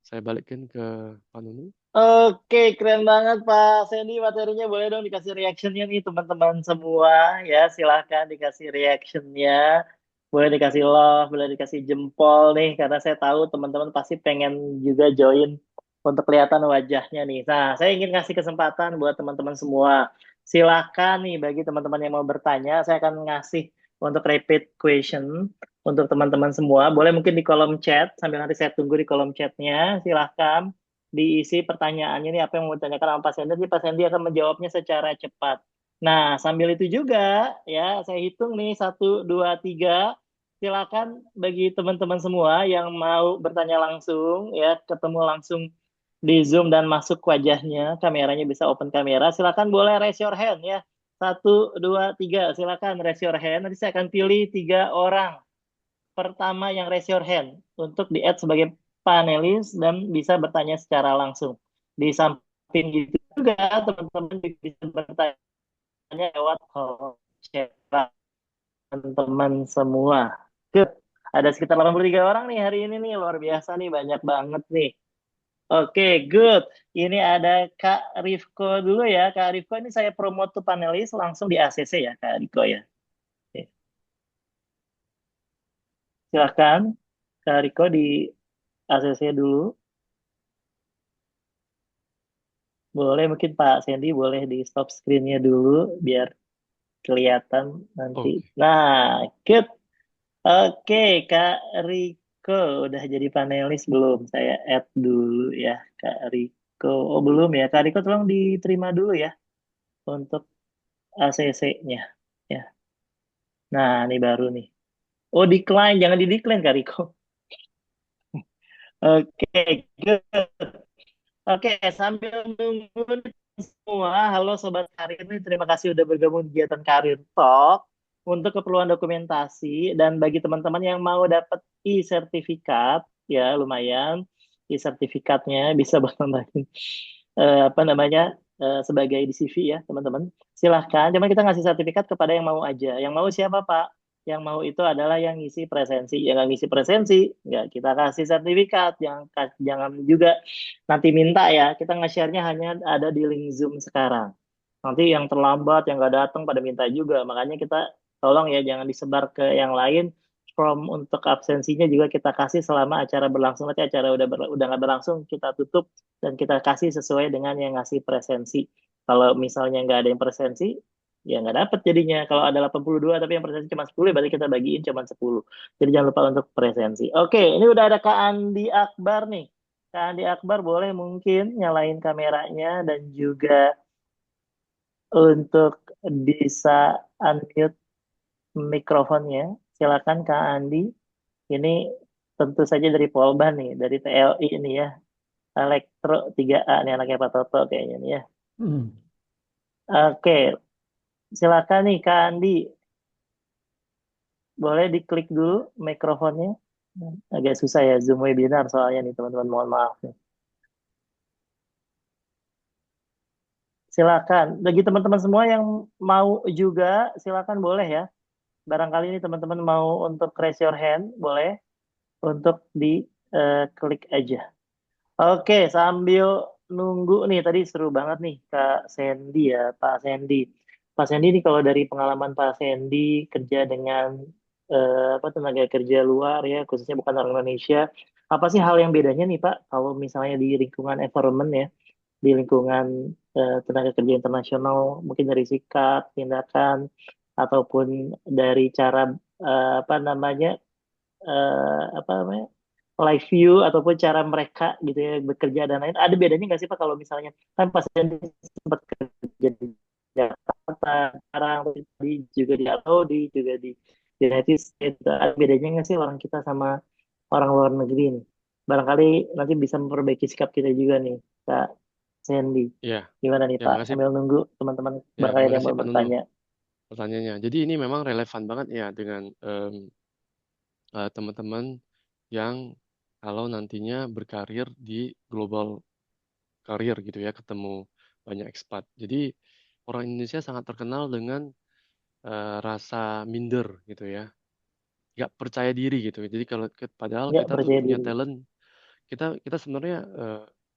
saya balikkan ke Pak Nunu. Oke, keren banget Pak Sandy, materinya boleh dong dikasih reactionnya nih teman-teman semua ya, silahkan dikasih reactionnya, boleh dikasih love, boleh dikasih jempol nih, karena saya tahu teman-teman pasti pengen juga join untuk kelihatan wajahnya nih. Nah, saya ingin kasih kesempatan buat teman-teman semua, silahkan nih bagi teman-teman yang mau bertanya, saya akan ngasih untuk repeat question untuk teman-teman semua, boleh mungkin di kolom chat, sambil nanti saya tunggu di kolom chatnya, silahkan diisi pertanyaannya nih apa yang mau ditanyakan sama Pak Sandy, nanti Pak Sandy akan menjawabnya secara cepat. Nah, sambil itu juga ya, saya hitung nih 1, 2, 3. Silakan bagi teman-teman semua yang mau bertanya langsung ya, ketemu langsung di Zoom dan masuk wajahnya, kameranya bisa open kamera. Silakan boleh raise your hand ya. 1, 2, 3, silakan raise your hand. Nanti saya akan pilih 3 orang pertama yang raise your hand untuk di-add sebagai panelis dan bisa bertanya secara langsung. Di samping itu juga teman-teman bisa bertanya lewat kolom chat teman-teman semua. Good. Ada sekitar 83 orang nih hari ini nih, luar biasa nih, banyak banget nih. Oke, good. Ini ada Kak Rifko dulu ya. Kak Rifko ini saya promote to panelis langsung di ACC ya, Kak Rifko ya. Oke. Silakan Kak Rifko di ACC dulu. Boleh mungkin Pak Sandy boleh di stop screen-nya dulu biar kelihatan nanti. Oke. Nah, good. Oke, Kak Riko udah jadi panelis belum? Saya add dulu ya, Kak Riko. Oh, belum ya. Kak Riko tolong diterima dulu ya untuk ACC-nya. Ya. Nah, ini baru nih. Oh, decline. Jangan di-decline, Kak Riko. Oke, good. Oke, sambil nunggu nih semua, halo Sobat Karir nih, terima kasih udah bergabung di kegiatan Karir Talk untuk keperluan dokumentasi dan bagi teman-teman yang mau dapat e-sertifikat, ya lumayan, e-sertifikatnya bisa buat nambahin apa namanya sebagai di CV ya teman-teman. Silahkan, cuma kita ngasih sertifikat kepada yang mau aja. Yang mau siapa Pak? Yang mau itu adalah yang ngisi presensi. Yang nggak ngisi presensi, nggak kita kasih sertifikat. Jangan juga nanti minta ya, kita nge-share-nya hanya ada di link Zoom sekarang. Nanti yang terlambat, yang nggak datang pada minta juga. Makanya kita tolong ya, jangan disebar ke yang lain. From untuk absensinya juga kita kasih selama acara berlangsung. Nanti acara udah nggak berlangsung, kita tutup dan kita kasih sesuai dengan yang ngasih presensi. Kalau misalnya nggak ada yang presensi, ya nggak dapet jadinya. Kalau ada 82 tapi yang presensi cuma 10, berarti kita bagiin cuma 10. Jadi jangan lupa untuk presensi. Oke, ini udah ada Kak Andi Akbar nih. Kak Andi Akbar boleh mungkin nyalain kameranya dan juga untuk bisa unmute mikrofonnya. Silakan Kak Andi. Ini tentu saja dari Polban nih, dari TLI nih ya. Elektro 3A nih anaknya Pak Toto kayaknya nih ya. Oke, silakan nih Kak Andi. Boleh diklik dulu mikrofonnya. Agak susah ya Zoom webinar soalnya nih teman-teman, mohon maaf nih. Silakan. Bagi teman-teman semua yang mau juga, silakan boleh ya. Barangkali ini teman-teman mau untuk raise your hand, boleh untuk di klik aja. Oke, sambil nunggu nih, tadi seru banget nih Kak Sandy ya, Pak Sandy. Pak Sandy ini kalau dari pengalaman Pak Sandy kerja dengan tenaga kerja luar ya, khususnya bukan orang Indonesia, apa sih hal yang bedanya nih Pak, kalau misalnya di lingkungan environment ya, di lingkungan tenaga kerja internasional, mungkin dari sikap, tindakan, ataupun dari cara apa namanya apa namanya live view ataupun cara mereka gitu ya bekerja dan lain, ada bedanya nggak sih Pak kalau misalnya kan pas saya sempat kerja di Jakarta sekarang di juga di Saudi juga di United States, ada bedanya nggak sih orang kita sama orang luar negeri ini, barangkali nanti bisa memperbaiki sikap kita juga nih Kak Sandy, Ya, gimana nih ya Pak, makasih, sambil nunggu teman-teman ya barangkali ada yang makasih mau Pak Nunu bertanya. pertanyaannya. Jadi ini memang relevan banget ya dengan teman-teman yang kalau nantinya berkarir di global karir gitu ya, ketemu banyak ekspat. Jadi orang Indonesia sangat terkenal dengan rasa minder gitu ya, nggak percaya diri gitu. Jadi padahal Nggak kita tuh percaya punya diri. talent, kita sebenarnya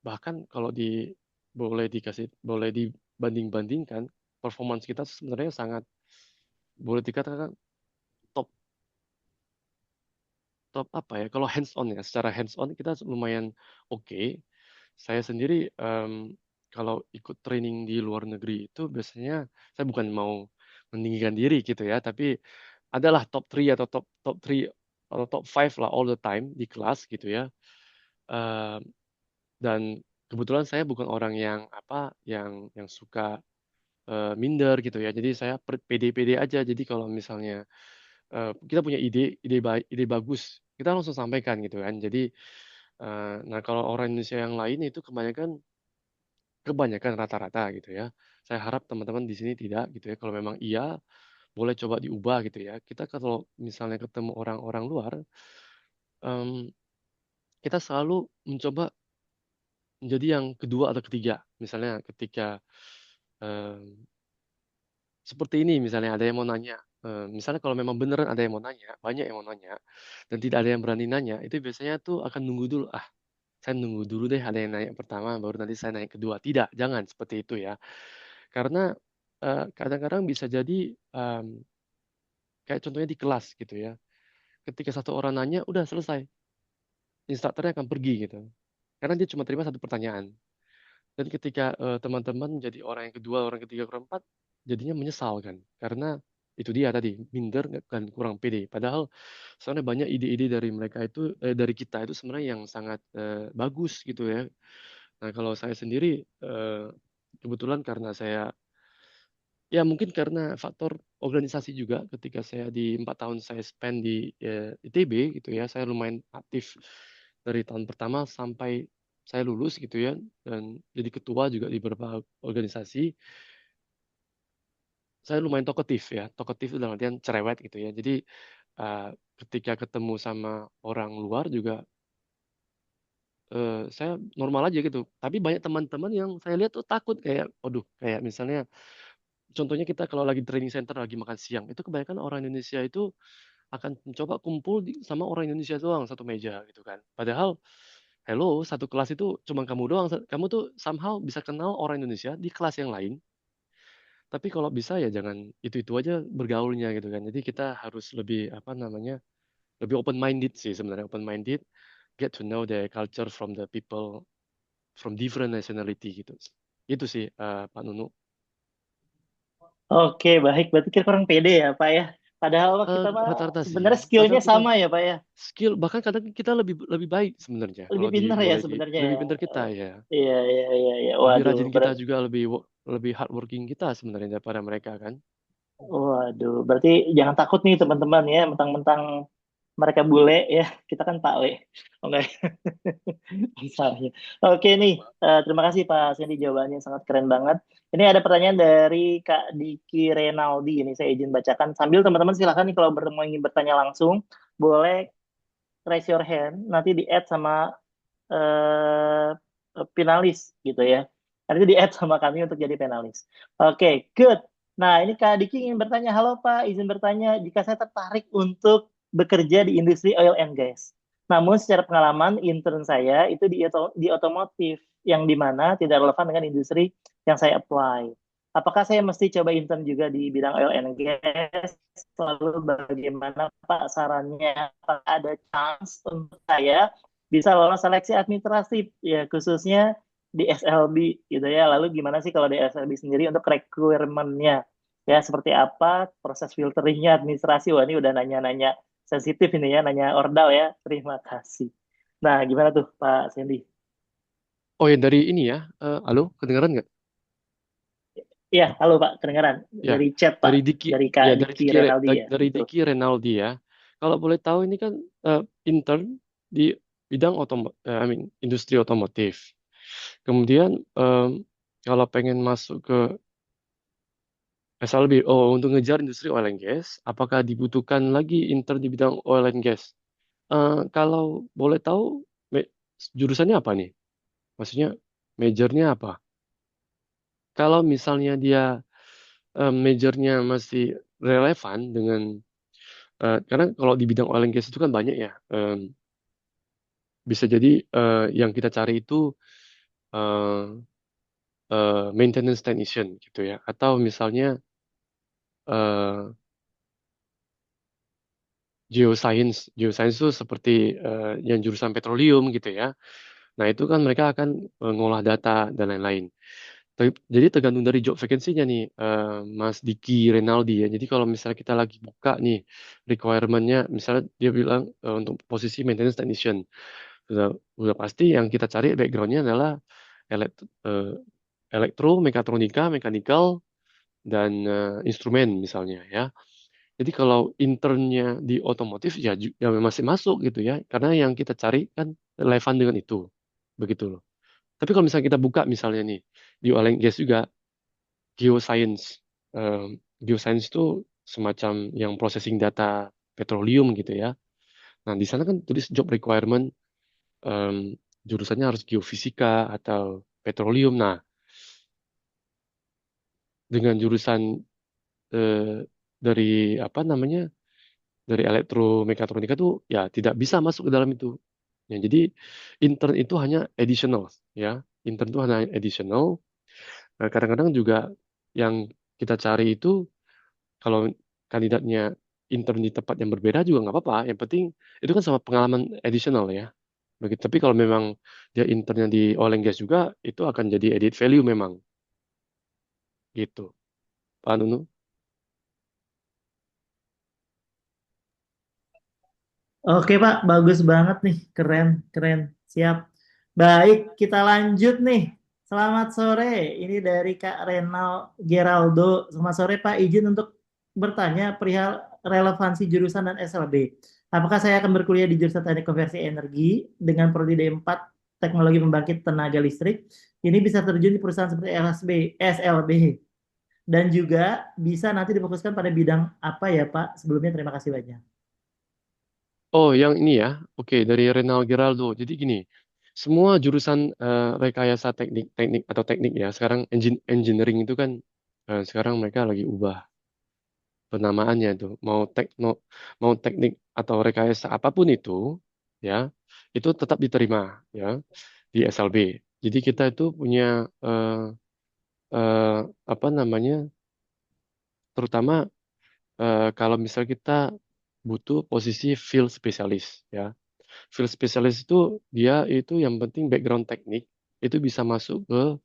bahkan kalau boleh dibanding-bandingkan, performance kita sebenarnya sangat boleh dikatakan top top apa ya? Kalau hands on ya, secara hands on kita lumayan oke. Saya sendiri kalau ikut training di luar negeri itu biasanya saya bukan mau meninggikan diri gitu ya, tapi adalah top 3 atau top 3 atau top 5 lah all the time di kelas gitu ya. Em, dan kebetulan saya bukan orang yang yang suka minder gitu ya. Jadi saya pede-pede aja. Jadi kalau misalnya kita punya ide bagus, kita langsung sampaikan gitu kan. Jadi nah kalau orang Indonesia yang lain itu kebanyakan rata-rata gitu ya. Saya harap teman-teman di sini tidak gitu ya. Kalau memang iya, boleh coba diubah gitu ya. Kita kalau misalnya ketemu orang-orang luar, em, kita selalu mencoba menjadi yang kedua atau ketiga. Misalnya ketika em, seperti ini, misalnya ada yang mau nanya. Misalnya kalau memang beneran ada yang mau nanya, banyak yang mau nanya, dan tidak ada yang berani nanya, itu biasanya tuh akan nunggu dulu. Saya nunggu dulu deh ada yang nanya pertama, baru nanti saya nanya kedua. Tidak, jangan seperti itu ya. Karena kadang-kadang bisa jadi kayak contohnya di kelas gitu ya. Ketika satu orang nanya, udah selesai. Instrukturnya akan pergi gitu. Karena dia cuma terima satu pertanyaan. Dan ketika teman-teman jadi orang yang kedua, orang ketiga, orang keempat, jadinya menyesal kan. Karena itu dia tadi, minder dan kurang pede. Padahal sebenarnya banyak ide-ide dari mereka itu, dari kita itu sebenarnya yang sangat bagus gitu ya. Nah kalau saya sendiri, kebetulan karena saya ya mungkin karena faktor organisasi juga ketika saya di 4 tahun saya spend di ITB gitu ya, saya lumayan aktif dari tahun pertama sampai saya lulus gitu ya, dan jadi ketua juga di beberapa organisasi. Saya lumayan talkative ya, talkative itu dalam artian cerewet gitu ya. Jadi eh, ketika ketemu sama orang luar juga saya normal aja gitu. Tapi banyak teman-teman yang saya lihat tuh takut kayak, aduh, kayak misalnya contohnya kita kalau lagi training center lagi makan siang, itu kebanyakan orang Indonesia itu akan mencoba kumpul sama orang Indonesia doang satu meja gitu kan. Padahal, hello, satu kelas itu cuma kamu doang. Kamu tuh somehow bisa kenal orang Indonesia di kelas yang lain. Tapi kalau bisa ya jangan itu-itu aja bergaulnya gitu kan. Jadi kita harus lebih apa namanya, lebih open minded sih sebenarnya, open minded, get to know the culture from the people from different nationality gitu. Itu sih Pak Nunu. Oke, baik. Berarti kita kurang pede ya, Pak ya. Padahal mah kita mah Rata-rata sih. sebenarnya skillnya Padahal kita sama ya, Pak ya. skill bahkan kadang kita lebih lebih baik sebenarnya Lebih kalau pintar ya boleh sebenarnya lebih ya. pintar kita Oh, ya. iya, iya, iya, iya. Lebih Waduh, rajin kita juga, lebih hardworking kita sebenarnya daripada mereka kan. waduh. Berarti jangan takut nih teman-teman ya, mentang-mentang mereka bule ya, kita kan Pak Le. Oh enggak, misalnya. Oke nih, terima kasih Pak Sandy, jawabannya sangat keren banget. Ini ada pertanyaan dari Kak Diki Renaldi, ini saya izin bacakan. Sambil teman-teman silahkan nih kalau mau ingin bertanya langsung, boleh raise your hand, nanti di-add sama eh, finalis gitu ya. Nanti di-add sama kami untuk jadi penalis. Oke, good. Nah, ini Kak Diki ingin bertanya, halo Pak, izin bertanya, jika saya tertarik untuk bekerja di industri oil and gas. Namun secara pengalaman intern saya itu di otomotif, yang dimana tidak relevan dengan industri yang saya apply. Apakah saya mesti coba intern juga di bidang oil and gas? Lalu bagaimana Pak sarannya? Apakah ada chance untuk saya bisa lolos seleksi administratif ya khususnya di SLB gitu ya. Lalu gimana sih kalau di SLB sendiri untuk requirement-nya ya seperti apa proses filteringnya administrasi. Wah ini udah nanya-nanya sensitif ini ya, nanya ordal ya. Terima kasih. Nah gimana tuh Pak Sandy? Oh ya dari ini ya, halo, kedengaran nggak? Iya, halo Pak, kedengaran Ya, dari chat Pak, dari Diki, dari Kak ya Diki Renaldi ya, dari betul. Diki Renaldi ya. Kalau boleh tahu ini kan intern di bidang I mean, industri otomotif. Kemudian kalau pengen masuk ke SLB, oh untuk ngejar industri oil and gas, apakah dibutuhkan lagi intern di bidang oil and gas? Kalau boleh tahu jurusannya apa nih? Maksudnya majornya apa? Kalau misalnya dia majornya masih relevan dengan karena kalau di bidang oil and gas itu kan banyak ya. Bisa jadi yang kita cari itu eh, maintenance technician gitu ya, atau misalnya eh, geoscience. Geoscience itu seperti yang jurusan petroleum gitu ya. Nah itu kan mereka akan ngolah data dan lain-lain. Jadi tergantung dari job vacancy-nya nih, Mas Diki Renaldi ya. Jadi kalau misalnya kita lagi buka nih requirement-nya, misalnya dia bilang untuk posisi maintenance technician, sudah sudah pasti yang kita cari background-nya adalah elekt- eh, elektro, mekatronika, mechanical, dan instrumen misalnya ya. Jadi kalau internnya di otomotif ya, ya masih masuk gitu ya, karena yang kita cari kan relevan dengan itu, begitu loh. Tapi kalau misalnya kita buka misalnya nih di oil and gas juga geoscience. Eh, Geoscience itu semacam yang processing data petroleum gitu ya. Nah, di sana kan tulis job requirement em, jurusannya harus geofisika atau petroleum. Nah, dengan jurusan eh, dari apa namanya dari elektromekatronika tuh ya tidak bisa masuk ke dalam itu. Ya, jadi intern itu hanya additional ya. Intern itu hanya additional. Kadang-kadang juga yang kita cari itu kalau kandidatnya intern di tempat yang berbeda juga nggak apa-apa. Yang penting itu kan sama pengalaman additional ya. Begitu. Tapi kalau memang dia internnya di oil and gas juga, itu akan jadi added value memang. Gitu. Pak Nunu? Oke Pak, bagus banget nih, keren, keren, siap. Baik, kita lanjut nih. Selamat sore, ini dari Kak Renal Geraldo. Selamat sore Pak, izin untuk bertanya perihal relevansi jurusan dan SLB. Apakah saya akan berkuliah di jurusan Teknik Konversi Energi dengan prodi D4 Teknologi Pembangkit Tenaga Listrik? Ini bisa terjun di perusahaan seperti SLB, dan juga bisa nanti difokuskan pada bidang apa ya Pak? Sebelumnya terima kasih banyak. Oh, yang ini ya. Oke, dari Renal Geraldo. Jadi gini, semua jurusan rekayasa teknik atau teknik ya. Sekarang engineering itu kan sekarang mereka lagi ubah penamaannya itu. Mau teknik atau rekayasa apapun itu, ya, itu tetap diterima ya di SLB. Jadi kita itu punya eh, eh, apa namanya, terutama kalau misal kita butuh posisi field specialist ya. Field specialist itu dia itu yang penting background teknik itu bisa masuk ke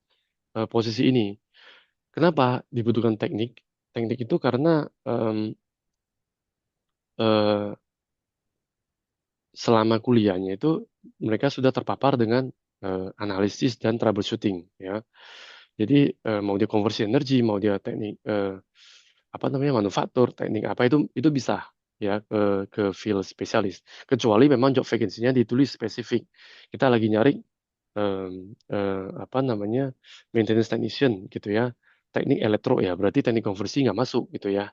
posisi ini. Kenapa dibutuhkan teknik? Teknik itu karena eh, selama kuliahnya itu mereka sudah terpapar dengan analisis dan troubleshooting ya. Jadi mau dia konversi energi, mau dia teknik apa namanya manufaktur, teknik apa itu bisa. ya ke field spesialis. Kecuali memang job vacancy-nya ditulis spesifik. Kita lagi nyari apa namanya maintenance technician gitu ya, teknik elektro ya, berarti teknik konversi nggak masuk gitu ya.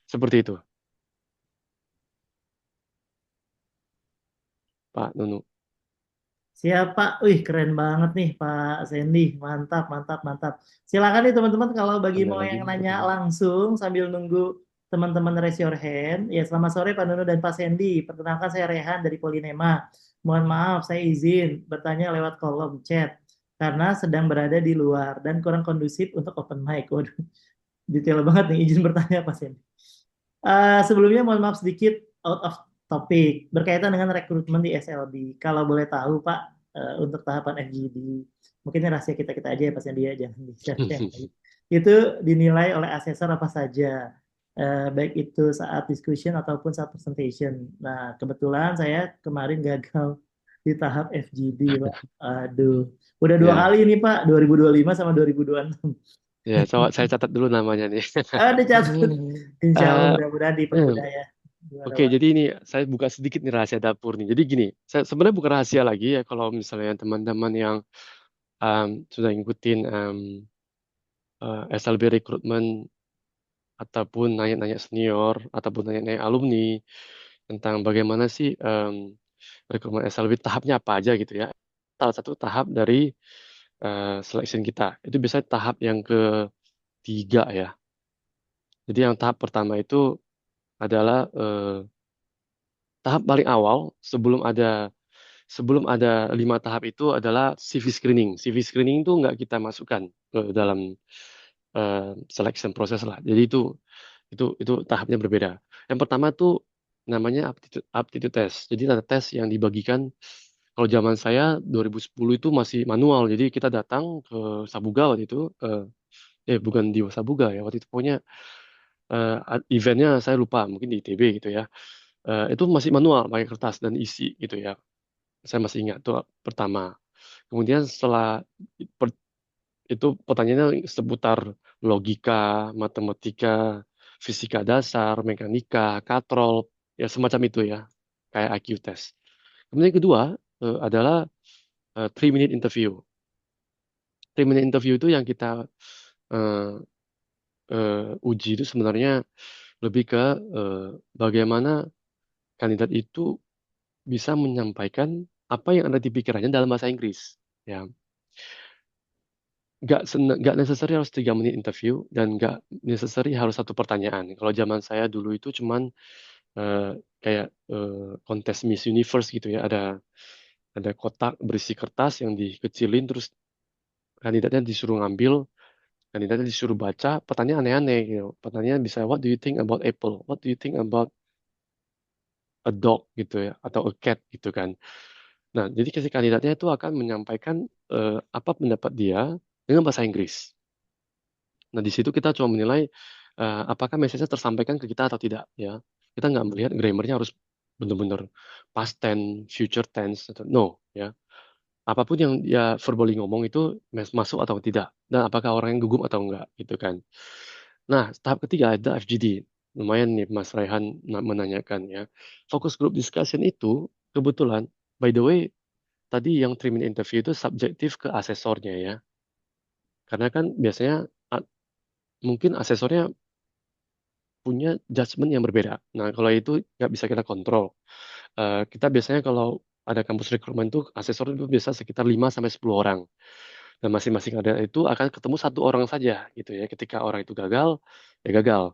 Seperti itu, Pak Nunu. Siapa? Wih, keren banget nih Pak Sandy. Mantap, mantap, mantap. Silakan nih teman-teman kalau bagi Ada mau lagi yang nih nanya pertanyaan. langsung sambil nunggu teman-teman raise your hand. Ya, selamat sore Pak Nunu dan Pak Sandy. Perkenalkan saya Rehan dari Polinema. Mohon maaf, saya izin bertanya lewat kolom chat karena sedang berada di luar dan kurang kondusif untuk open mic. Waduh, detail banget nih izin bertanya Pak Sandy. Sebelumnya mohon maaf sedikit out of topic berkaitan dengan rekrutmen di SLB. Kalau boleh tahu Pak, untuk tahapan FGD, mungkin ini rahasia kita-kita aja ya Pak Sandy ya, jangan di-share yang lain. Itu dinilai oleh asesor apa saja, baik itu saat discussion ataupun saat presentation. Nah, kebetulan saya kemarin gagal di tahap FGD Pak. Aduh, udah dua Ya, kali ini Pak, 2025 sama 2026. ya, saya catat dulu namanya nih. Ada catat. Insya Allah Eh, mudah-mudahan dipermudah ya. Gimana Oke, Pak? jadi ini saya buka sedikit nih rahasia dapur nih. Jadi gini, saya sebenarnya bukan rahasia lagi ya kalau misalnya teman-teman yang sudah ngikutin SLB rekrutmen ataupun nanya-nanya senior ataupun nanya-nanya alumni tentang bagaimana sih rekrutmen SLB tahapnya apa aja gitu ya. Salah satu tahap dari selection kita itu biasanya tahap yang ketiga ya. Jadi yang tahap pertama itu adalah tahap paling awal sebelum ada 5 tahap itu adalah CV screening. CV screening itu nggak kita masukkan ke dalam selection proses lah. Jadi itu tahapnya berbeda. Yang pertama tuh namanya aptitude test. Jadi ada tes yang dibagikan. Kalau zaman saya 2010 itu masih manual. Jadi kita datang ke Sabuga waktu itu. Bukan di Sabuga ya. Waktu itu pokoknya eventnya saya lupa. Mungkin di ITB gitu ya. Itu masih manual, pakai kertas dan isi gitu ya. Saya masih ingat tuh pertama. Kemudian setelah per- itu pertanyaannya seputar logika, matematika, fisika dasar, mekanika, katrol, ya semacam itu ya, kayak IQ test. Kemudian yang kedua adalah 3 minute interview. 3 minute interview itu yang kita eh, uji itu sebenarnya lebih ke eh, bagaimana kandidat itu bisa menyampaikan apa yang ada di pikirannya dalam bahasa Inggris. Ya, nggak necessary harus 3 menit interview dan nggak necessary harus satu pertanyaan. Kalau zaman saya dulu itu cuman eh, kayak kontes Miss Universe gitu ya, ada kotak berisi kertas yang dikecilin terus kandidatnya disuruh ngambil, kandidatnya disuruh baca pertanyaan aneh-aneh gitu. Pertanyaan bisa what do you think about apple? What do you think about a dog gitu ya atau a cat gitu kan. Nah, jadi si kandidatnya itu akan menyampaikan apa pendapat dia dengan bahasa Inggris. Nah, di situ kita cuma menilai apakah message-nya tersampaikan ke kita atau tidak ya. Kita nggak melihat grammarnya harus benar-benar past tense, future tense atau no ya. Apapun yang dia verbally ngomong itu masuk atau tidak dan apakah orang yang gugup atau enggak gitu kan. Nah, tahap ketiga ada FGD. Lumayan nih Mas Raihan menanyakan ya. Focus group discussion itu kebetulan by the way tadi yang 3 minute interview itu subjektif ke asesornya ya. Karena kan biasanya mungkin asesornya punya judgement yang berbeda. Nah, kalau itu nggak bisa kita kontrol. Kita biasanya kalau ada kampus rekrutmen tuh asesor itu biasa sekitar 5 sampai 10 orang. Dan masing-masing ada itu akan ketemu satu orang saja gitu ya. Ketika orang itu gagal, ya gagal.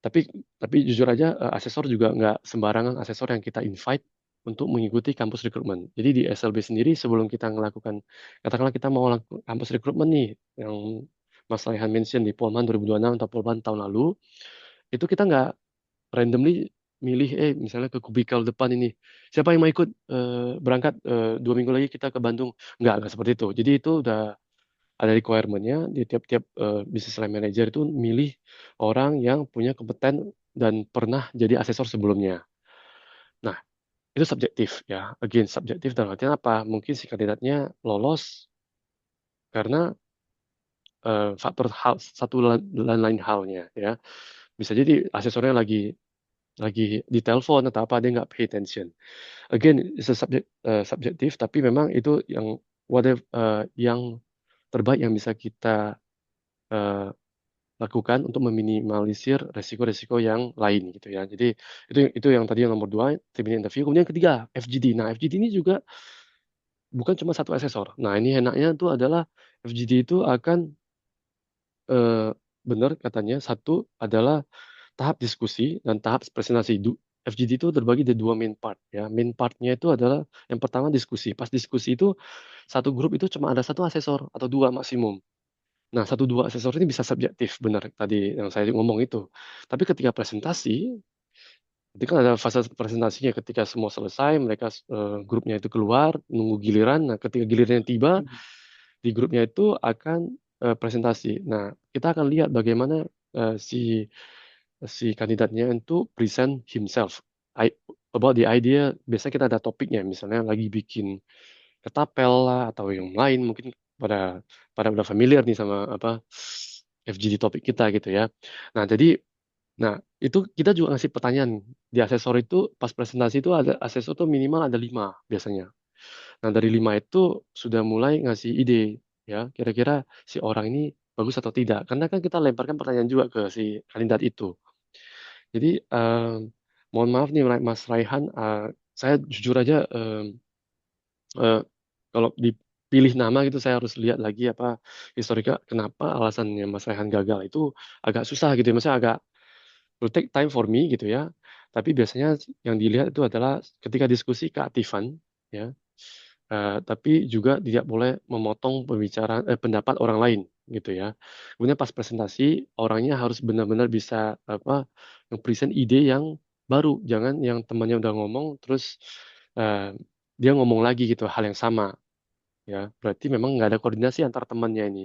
Tapi tapi jujur aja asesor juga nggak sembarangan asesor yang kita invite untuk mengikuti kampus rekrutmen. Jadi di SLB sendiri sebelum kita melakukan, katakanlah kita mau lakukan kampus rekrutmen nih, yang Mas Raihan mention di Polman 2026 atau Polman tahun lalu, itu kita nggak randomly milih misalnya ke kubikal depan ini siapa yang mau ikut berangkat 2 minggu lagi kita ke Bandung, nggak seperti itu. Jadi itu udah ada requirement-nya di tiap-tiap business line manager itu milih orang yang punya kompeten dan pernah jadi asesor sebelumnya. Nah, itu subjektif ya, again subjektif dalam artian apa, mungkin si kandidatnya lolos karena faktor hal satu dan lain halnya ya, bisa jadi asesornya lagi lagi di telepon atau apa, dia nggak pay attention. Again, it's a subjektif, tapi memang itu yang yang terbaik yang bisa kita eh, lakukan untuk meminimalisir resiko-resiko yang lain gitu ya. Jadi itu yang tadi yang nomor dua, terminal interview. Kemudian ketiga, FGD. Nah, FGD ini juga bukan cuma satu asesor. Nah, ini enaknya itu adalah FGD itu akan eh, benar katanya satu adalah tahap diskusi dan tahap presentasi. FGD itu terbagi dari dua main part ya. Main partnya itu adalah yang pertama diskusi. Pas diskusi itu satu grup itu cuma ada satu asesor atau dua maksimum. Nah, satu dua asesor ini bisa subjektif, benar tadi yang saya ngomong itu. Tapi ketika presentasi, itu kan ada fase presentasinya. Ketika semua selesai, mereka grupnya itu keluar, nunggu giliran. Nah, ketika gilirannya tiba, di grupnya itu akan presentasi. Nah, kita akan lihat bagaimana si si kandidatnya itu present himself I- about the idea. Biasanya kita ada topiknya, misalnya lagi bikin ketapel lah atau yang lain, mungkin pada pada udah familiar nih sama apa FGD topik kita gitu ya. Nah, jadi itu kita juga ngasih pertanyaan di asesor itu. Pas presentasi itu ada asesor tuh minimal ada 5 biasanya. Nah, dari 5 itu sudah mulai ngasih ide ya, kira-kira si orang ini bagus atau tidak. Karena kan kita lemparkan pertanyaan juga ke si kandidat itu. Jadi mohon maaf nih Mas Raihan, saya jujur aja eh, kalau dipilih nama gitu saya harus lihat lagi apa historika kenapa alasannya Mas Raihan gagal itu agak susah gitu ya. Maksudnya agak will take time for me gitu ya. Tapi biasanya yang dilihat itu adalah ketika diskusi keaktifan ya. Tapi juga tidak boleh memotong pembicaraan pendapat orang lain gitu ya. Kemudian pas presentasi orangnya harus benar-benar bisa apa nge-present ide yang baru, jangan yang temannya udah ngomong terus eh, dia ngomong lagi gitu hal yang sama ya. Berarti memang nggak ada koordinasi antar temannya ini.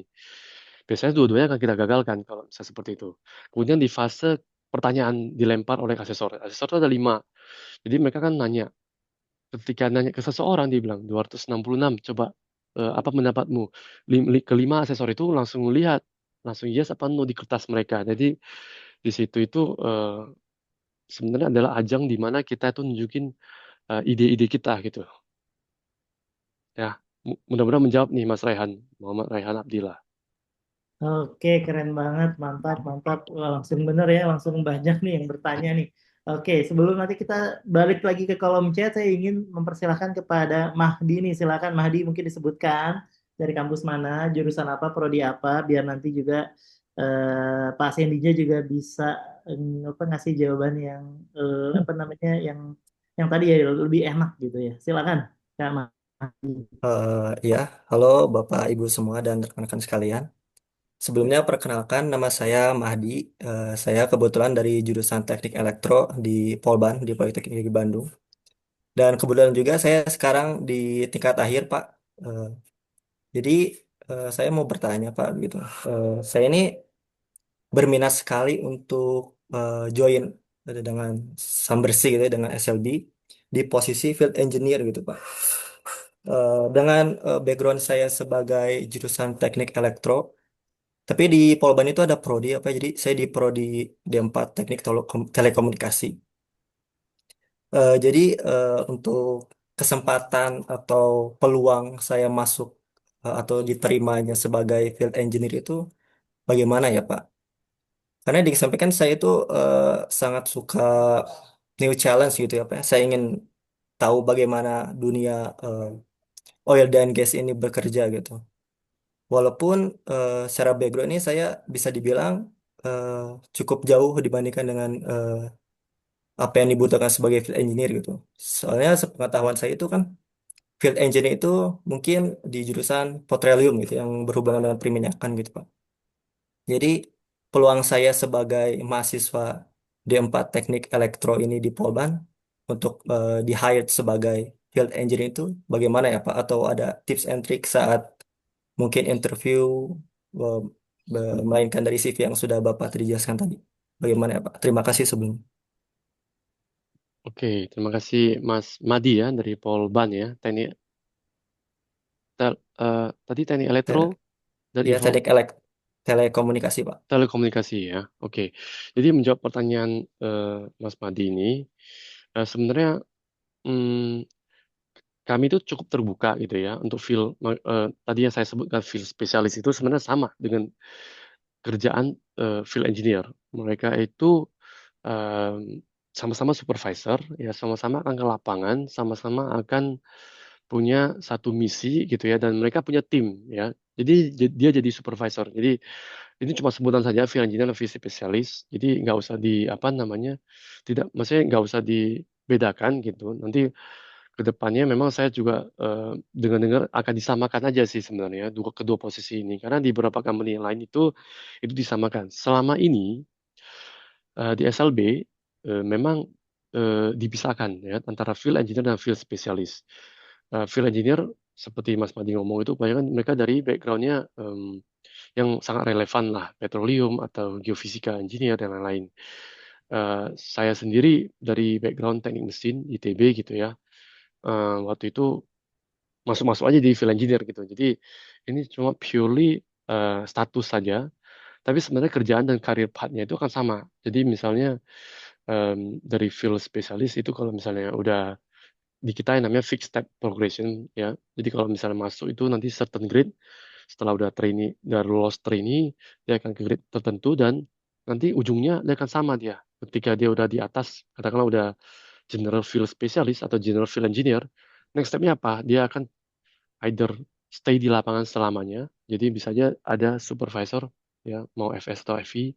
Biasanya dua-duanya akan kita gagalkan kalau bisa seperti itu. Kemudian di fase pertanyaan dilempar oleh asesor. Asesor itu ada 5. Jadi mereka kan nanya. Ketika nanya ke seseorang, dia bilang 266. Coba apa pendapatmu? Kelima asesor itu langsung lihat. Langsung yes apa no di kertas mereka. Jadi di situ itu sebenarnya adalah ajang di mana kita tuh nunjukin ide-ide kita gitu. Ya, mudah-mudahan menjawab nih Mas Raihan. Muhammad Raihan Abdillah. Oke, keren banget, mantap, mantap. Wah, langsung bener ya, langsung banyak nih yang bertanya nih. Oke, sebelum nanti kita balik lagi ke kolom chat, saya ingin mempersilahkan kepada Mahdi nih. Silakan Mahdi, mungkin disebutkan dari kampus mana, jurusan apa, prodi apa, biar nanti juga Pak Sendinya juga bisa apa ngasih jawaban yang apa namanya, yang tadi ya lebih enak gitu ya. Silakan, Kak Mahdi. Ya, halo Bapak Ibu semua dan rekan-rekan sekalian. Sebelumnya perkenalkan nama saya Mahdi. Saya kebetulan dari jurusan Teknik Elektro di Polban di Politeknik Negeri Bandung. Dan kebetulan juga saya sekarang di tingkat akhir, Pak. Eh, jadi saya mau bertanya, Pak, gitu. Saya ini berminat sekali untuk join dengan Sambersih gitu ya, dengan SLB di posisi field engineer gitu, Pak. Dengan background saya sebagai jurusan teknik elektro, tapi di Polban itu ada prodi apa? Jadi saya di prodi D4 Teknik Telekomunikasi. Jadi untuk kesempatan atau peluang saya masuk atau diterimanya sebagai field engineer itu bagaimana ya Pak? Karena disampaikan saya itu sangat suka new challenge gitu ya Pak. Saya ingin tahu bagaimana dunia eh, oil dan gas ini bekerja gitu. Walaupun secara background ini saya bisa dibilang eh, cukup jauh dibandingkan dengan apa yang dibutuhkan sebagai field engineer gitu. Soalnya sepengetahuan saya itu kan field engineer itu mungkin di jurusan petroleum gitu yang berhubungan dengan perminyakan gitu Pak. Jadi peluang saya sebagai mahasiswa D4 Teknik Elektro ini di Polban untuk di hired sebagai field engineer itu bagaimana ya Pak? Atau ada tips and trick saat mungkin interview eh, melainkan dari CV yang sudah Bapak tadi jelaskan tadi. Bagaimana ya Pak? Terima kasih sebelumnya. Oke, terima kasih Mas Madi ya dari Polban ya. Tadi teknik elektro Te- dan Ya, info. telekomunikasi, Pak. Telekomunikasi ya. Oke. Jadi menjawab pertanyaan Mas Madi ini, sebenarnya hmm, kami itu cukup terbuka gitu ya untuk tadi yang saya sebutkan field spesialis itu sebenarnya sama dengan kerjaan field engineer. Mereka itu em, sama-sama supervisor, ya sama-sama akan ke lapangan, sama-sama akan punya satu misi gitu ya, dan mereka punya tim ya. Jadi dia jadi supervisor. Jadi ini cuma sebutan saja field engineer dan field spesialis. Jadi nggak usah di apa namanya, tidak, maksudnya nggak usah dibedakan gitu. Nanti kedepannya memang saya juga dengar-dengar akan disamakan aja sih sebenarnya kedua posisi ini, karena di beberapa company yang lain itu disamakan. Selama ini di SLB memang dipisahkan ya antara field engineer dan field spesialis. Field engineer seperti Mas Madi ngomong itu kebanyakan mereka dari backgroundnya yang sangat relevan lah, petroleum atau geofisika engineer dan lain-lain. Saya sendiri dari background teknik mesin ITB gitu ya. Waktu itu masuk-masuk aja di field engineer gitu. Jadi ini cuma purely status saja, tapi sebenarnya kerjaan dan karir path-nya itu akan sama. Jadi misalnya dari field spesialis itu kalau misalnya udah di kita yang namanya fixed step progression ya. Jadi kalau misalnya masuk itu nanti certain grade, setelah udah lulus trainee, dia akan ke grade tertentu dan nanti ujungnya dia akan sama dia. Ketika dia udah di atas, katakanlah udah general field specialist atau general field engineer, next stepnya apa? Dia akan either stay di lapangan selamanya, jadi bisa aja ada supervisor ya, mau FS atau FI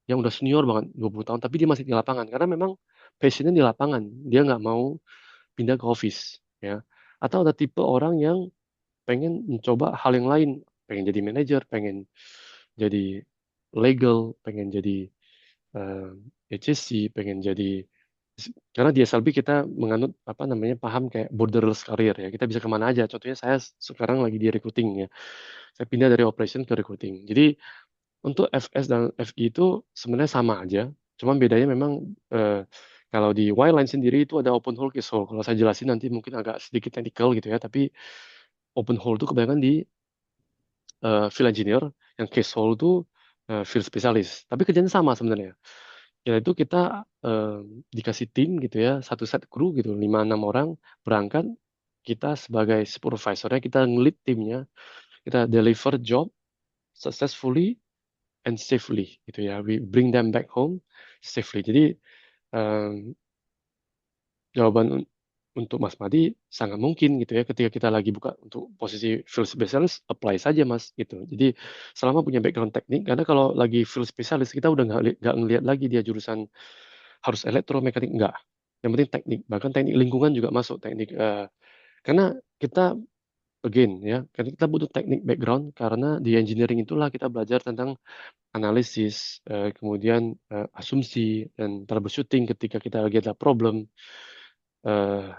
yang udah senior banget 20 tahun tapi dia masih di lapangan karena memang passionnya di lapangan, dia nggak mau pindah ke office ya. Atau ada tipe orang yang pengen mencoba hal yang lain, pengen jadi manajer, pengen jadi legal, pengen jadi eh, HSC, pengen jadi, karena di SLB kita menganut apa namanya, paham kayak borderless career ya, kita bisa kemana aja. Contohnya saya sekarang lagi di recruiting ya, saya pindah dari operation ke recruiting. Jadi untuk FS dan FI itu sebenarnya sama aja, cuman bedanya memang eh, kalau di Wireline sendiri itu ada open hole, case hole. Kalau saya jelasin nanti mungkin agak sedikit technical gitu ya, tapi open hole itu kebanyakan di field engineer, yang case hole itu field spesialis. Tapi kerjanya sama sebenarnya. Yaitu kita dikasih tim gitu ya, satu set kru gitu, 5-6 orang berangkat. Kita sebagai supervisornya, kita ngelit timnya, kita deliver job successfully and safely gitu ya. We bring them back home safely. Jadi um, jawaban untuk Mas Madi sangat mungkin gitu ya, ketika kita lagi buka untuk posisi field specialist, apply saja Mas gitu. Jadi selama punya background teknik, karena kalau lagi field specialist kita udah nggak ngelihat lagi dia jurusan harus elektromekanik, enggak. Yang penting teknik, bahkan teknik lingkungan juga masuk, teknik karena kita again ya, karena kita butuh teknik background, karena di engineering itulah kita belajar tentang analisis, kemudian asumsi dan troubleshooting ketika kita lagi ada problem.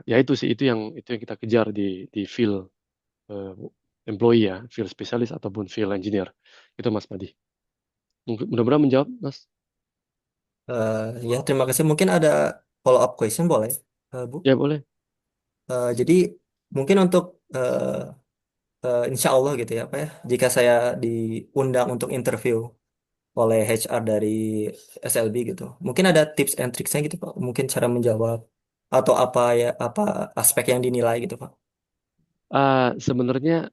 Ya itu sih, itu yang kita kejar di field eh, employee ya, field spesialis ataupun field engineer. Itu Mas Madi. Mungkin mudah-mudahan menjawab, Mas. Ya, terima kasih. Mungkin ada follow up question boleh, Bu? Ya boleh. Jadi mungkin untuk insya Allah gitu ya, Pak ya, jika saya diundang untuk interview oleh HR dari SLB gitu, mungkin ada tips and tricksnya gitu, Pak. Mungkin cara menjawab atau apa ya, apa aspek yang dinilai gitu, Pak. Sebenarnya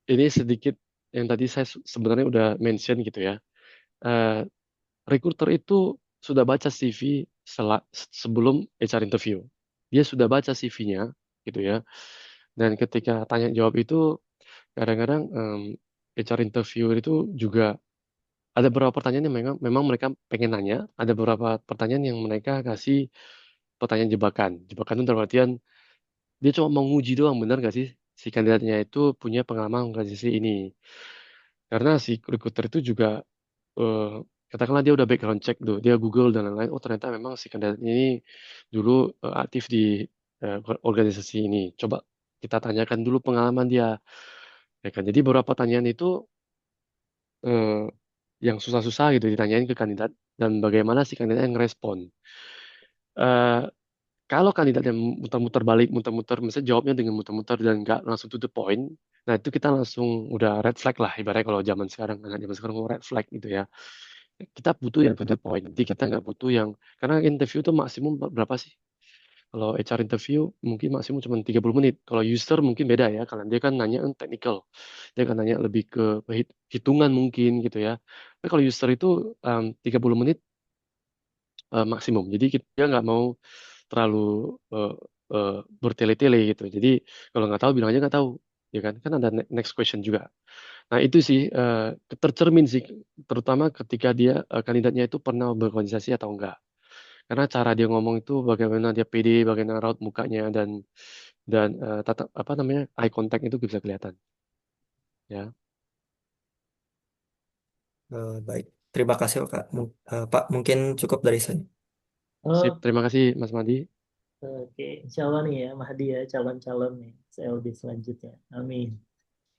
ini sedikit yang tadi saya sebenarnya udah mention gitu ya. Uh, Recruiter itu sudah baca CV sebelum HR interview. Dia sudah baca CV-nya gitu ya. Dan ketika tanya jawab itu kadang-kadang HR interview itu juga ada beberapa pertanyaan yang memang mereka pengen nanya, ada beberapa pertanyaan yang mereka kasih pertanyaan jebakan. Jebakan itu dalam artian dia cuma mau nguji doang, benar gak sih si kandidatnya itu punya pengalaman organisasi ini. Karena si recruiter itu juga eh, katakanlah dia udah background check tuh, dia Google dan lain-lain, oh ternyata memang si kandidatnya ini dulu aktif di organisasi ini. Coba kita tanyakan dulu pengalaman dia. Ya kan? Jadi beberapa pertanyaan itu eh, yang susah-susah gitu ditanyain ke kandidat, dan bagaimana si kandidat yang respon. Eh, Kalau kandidat yang muter-muter balik, muter-muter, misalnya jawabnya dengan muter-muter dan nggak langsung to the point, Nah, itu kita langsung udah red flag lah, ibaratnya kalau zaman sekarang, anak zaman sekarang mau red flag gitu ya. Kita butuh yang to the point. Jadi kita nggak butuh yang, karena interview tuh maksimum berapa sih? Kalau HR interview mungkin maksimum cuma 30 menit. Kalau user mungkin beda ya, karena dia kan nanya yang technical. Dia kan nanya lebih ke hitungan mungkin gitu ya. Tapi kalau user itu 30 menit maksimum. Jadi dia nggak mau terlalu uh, bertele-tele gitu. Jadi kalau nggak tahu bilang aja nggak tahu, ya kan? Kan ada next question juga. Nah itu sih tercermin sih, terutama ketika dia kandidatnya itu pernah berorganisasi atau enggak. Karena cara dia ngomong itu bagaimana dia pede, bagaimana raut mukanya dan tata apa namanya eye contact itu bisa kelihatan. Ya, Baik, terima kasih Kak. Pak, mungkin cukup dari saya. sip. Oh, Terima kasih Mas Madi. oke. Insya Allah nih ya, Mahdi ya, calon-calon nih, CLB selanjutnya. Amin.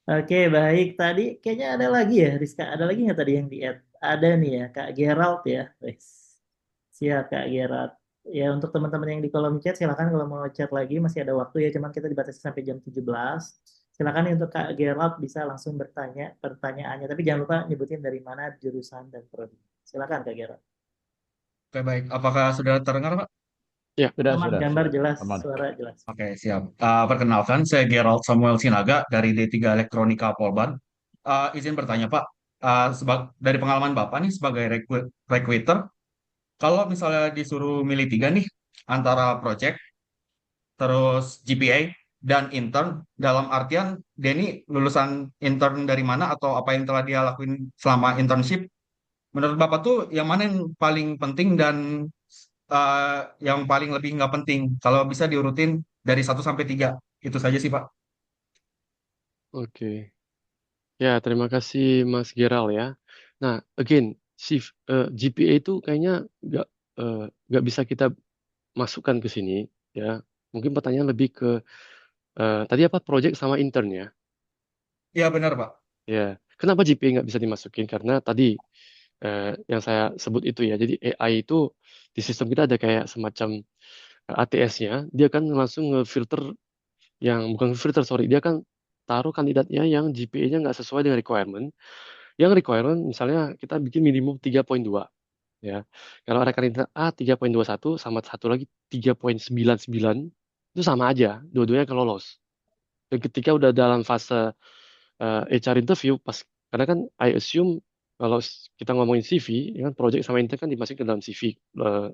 Oke, baik. Tadi kayaknya ada lagi ya, Rizka. Ada lagi nggak tadi yang di-add? Ada nih ya, Kak Gerald ya. Wes. Siap, Kak Gerald. Ya, untuk teman-teman yang di kolom chat, silakan kalau mau chat lagi, masih ada waktu ya. Cuman kita dibatasi sampai jam 17. Silakan nih untuk Kak Gerald bisa langsung bertanya pertanyaannya. Tapi jangan lupa nyebutin dari mana jurusan dan prodi. Silakan, Kak Gerald. Oke, baik. Apakah sudah terdengar, Pak? Ya, Sudah, Aman, sudah, gambar sudah. jelas, Aman. suara jelas. Oke, siap. Perkenalkan, saya Gerald Samuel Sinaga dari D3 Elektronika Polban. Izin bertanya, Pak. Dari pengalaman Bapak nih sebagai recruiter, kalau misalnya disuruh milih tiga nih, antara project, terus GPA, dan intern, dalam artian Denny lulusan intern dari mana atau apa yang telah dia lakuin selama internship, menurut Bapak tuh yang mana yang paling penting dan eh, yang paling lebih nggak penting? Kalau bisa diurutin dari 1 sampai 3. Itu saja sih, Pak. oke. Ya, terima kasih Mas Geral ya. Nah, again, GPA itu kayaknya nggak eh, nggak bisa kita masukkan ke sini ya. Mungkin pertanyaan lebih ke tadi apa project sama intern ya. Iya, benar, Pak. Ya, kenapa GPA nggak bisa dimasukin? Karena tadi yang saya sebut itu ya. Jadi AI itu di sistem kita ada kayak semacam ATS-nya. Dia kan langsung ngefilter yang bukan filter, sorry. Dia kan taruh kandidatnya yang GPA-nya nggak sesuai dengan requirement. Yang requirement misalnya kita bikin minimum 3,2 ya. Kalau ada kandidat A 3,21 sama satu lagi 3,99 itu sama aja, dua-duanya kalau lolos. Dan ketika udah dalam fase HR interview pas karena kan I assume kalau kita ngomongin CV ya kan project sama intern kan dimasukin ke dalam CV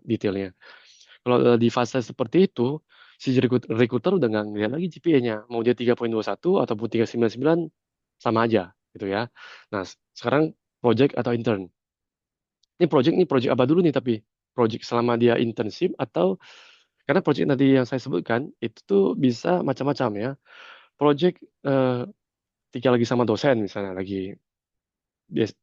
detailnya. Kalau di fase seperti itu si recruiter udah nggak ngeliat lagi GPA-nya mau dia 3,21 ataupun 3,99 sama aja gitu ya. Nah, sekarang project atau intern. Ini project apa dulu nih tapi project selama dia internship atau karena project tadi yang saya sebutkan itu tuh bisa macam-macam ya. Project ketika lagi sama dosen misalnya lagi bias,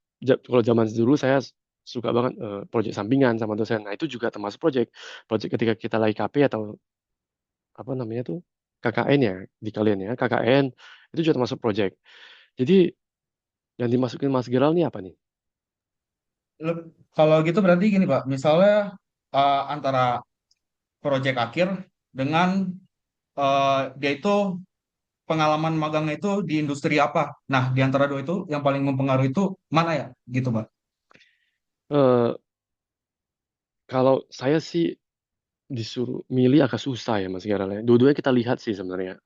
kalau zaman dulu saya suka banget project sampingan sama dosen. Nah, itu juga termasuk project. Project ketika kita lagi KP atau apa namanya tuh KKN ya di kalian ya. KKN itu juga termasuk project. Jadi yang dimasukin Mas Geral nih apa nih? Kalau gitu berarti gini, Pak. Misalnya antara proyek akhir dengan dia itu pengalaman magangnya itu di industri apa. Nah, di antara dua itu yang paling mempengaruhi itu mana ya? Gitu, Pak. Eh kalau saya sih disuruh milih agak susah ya Mas Geral ya. Dua-duanya kita lihat sih sebenarnya.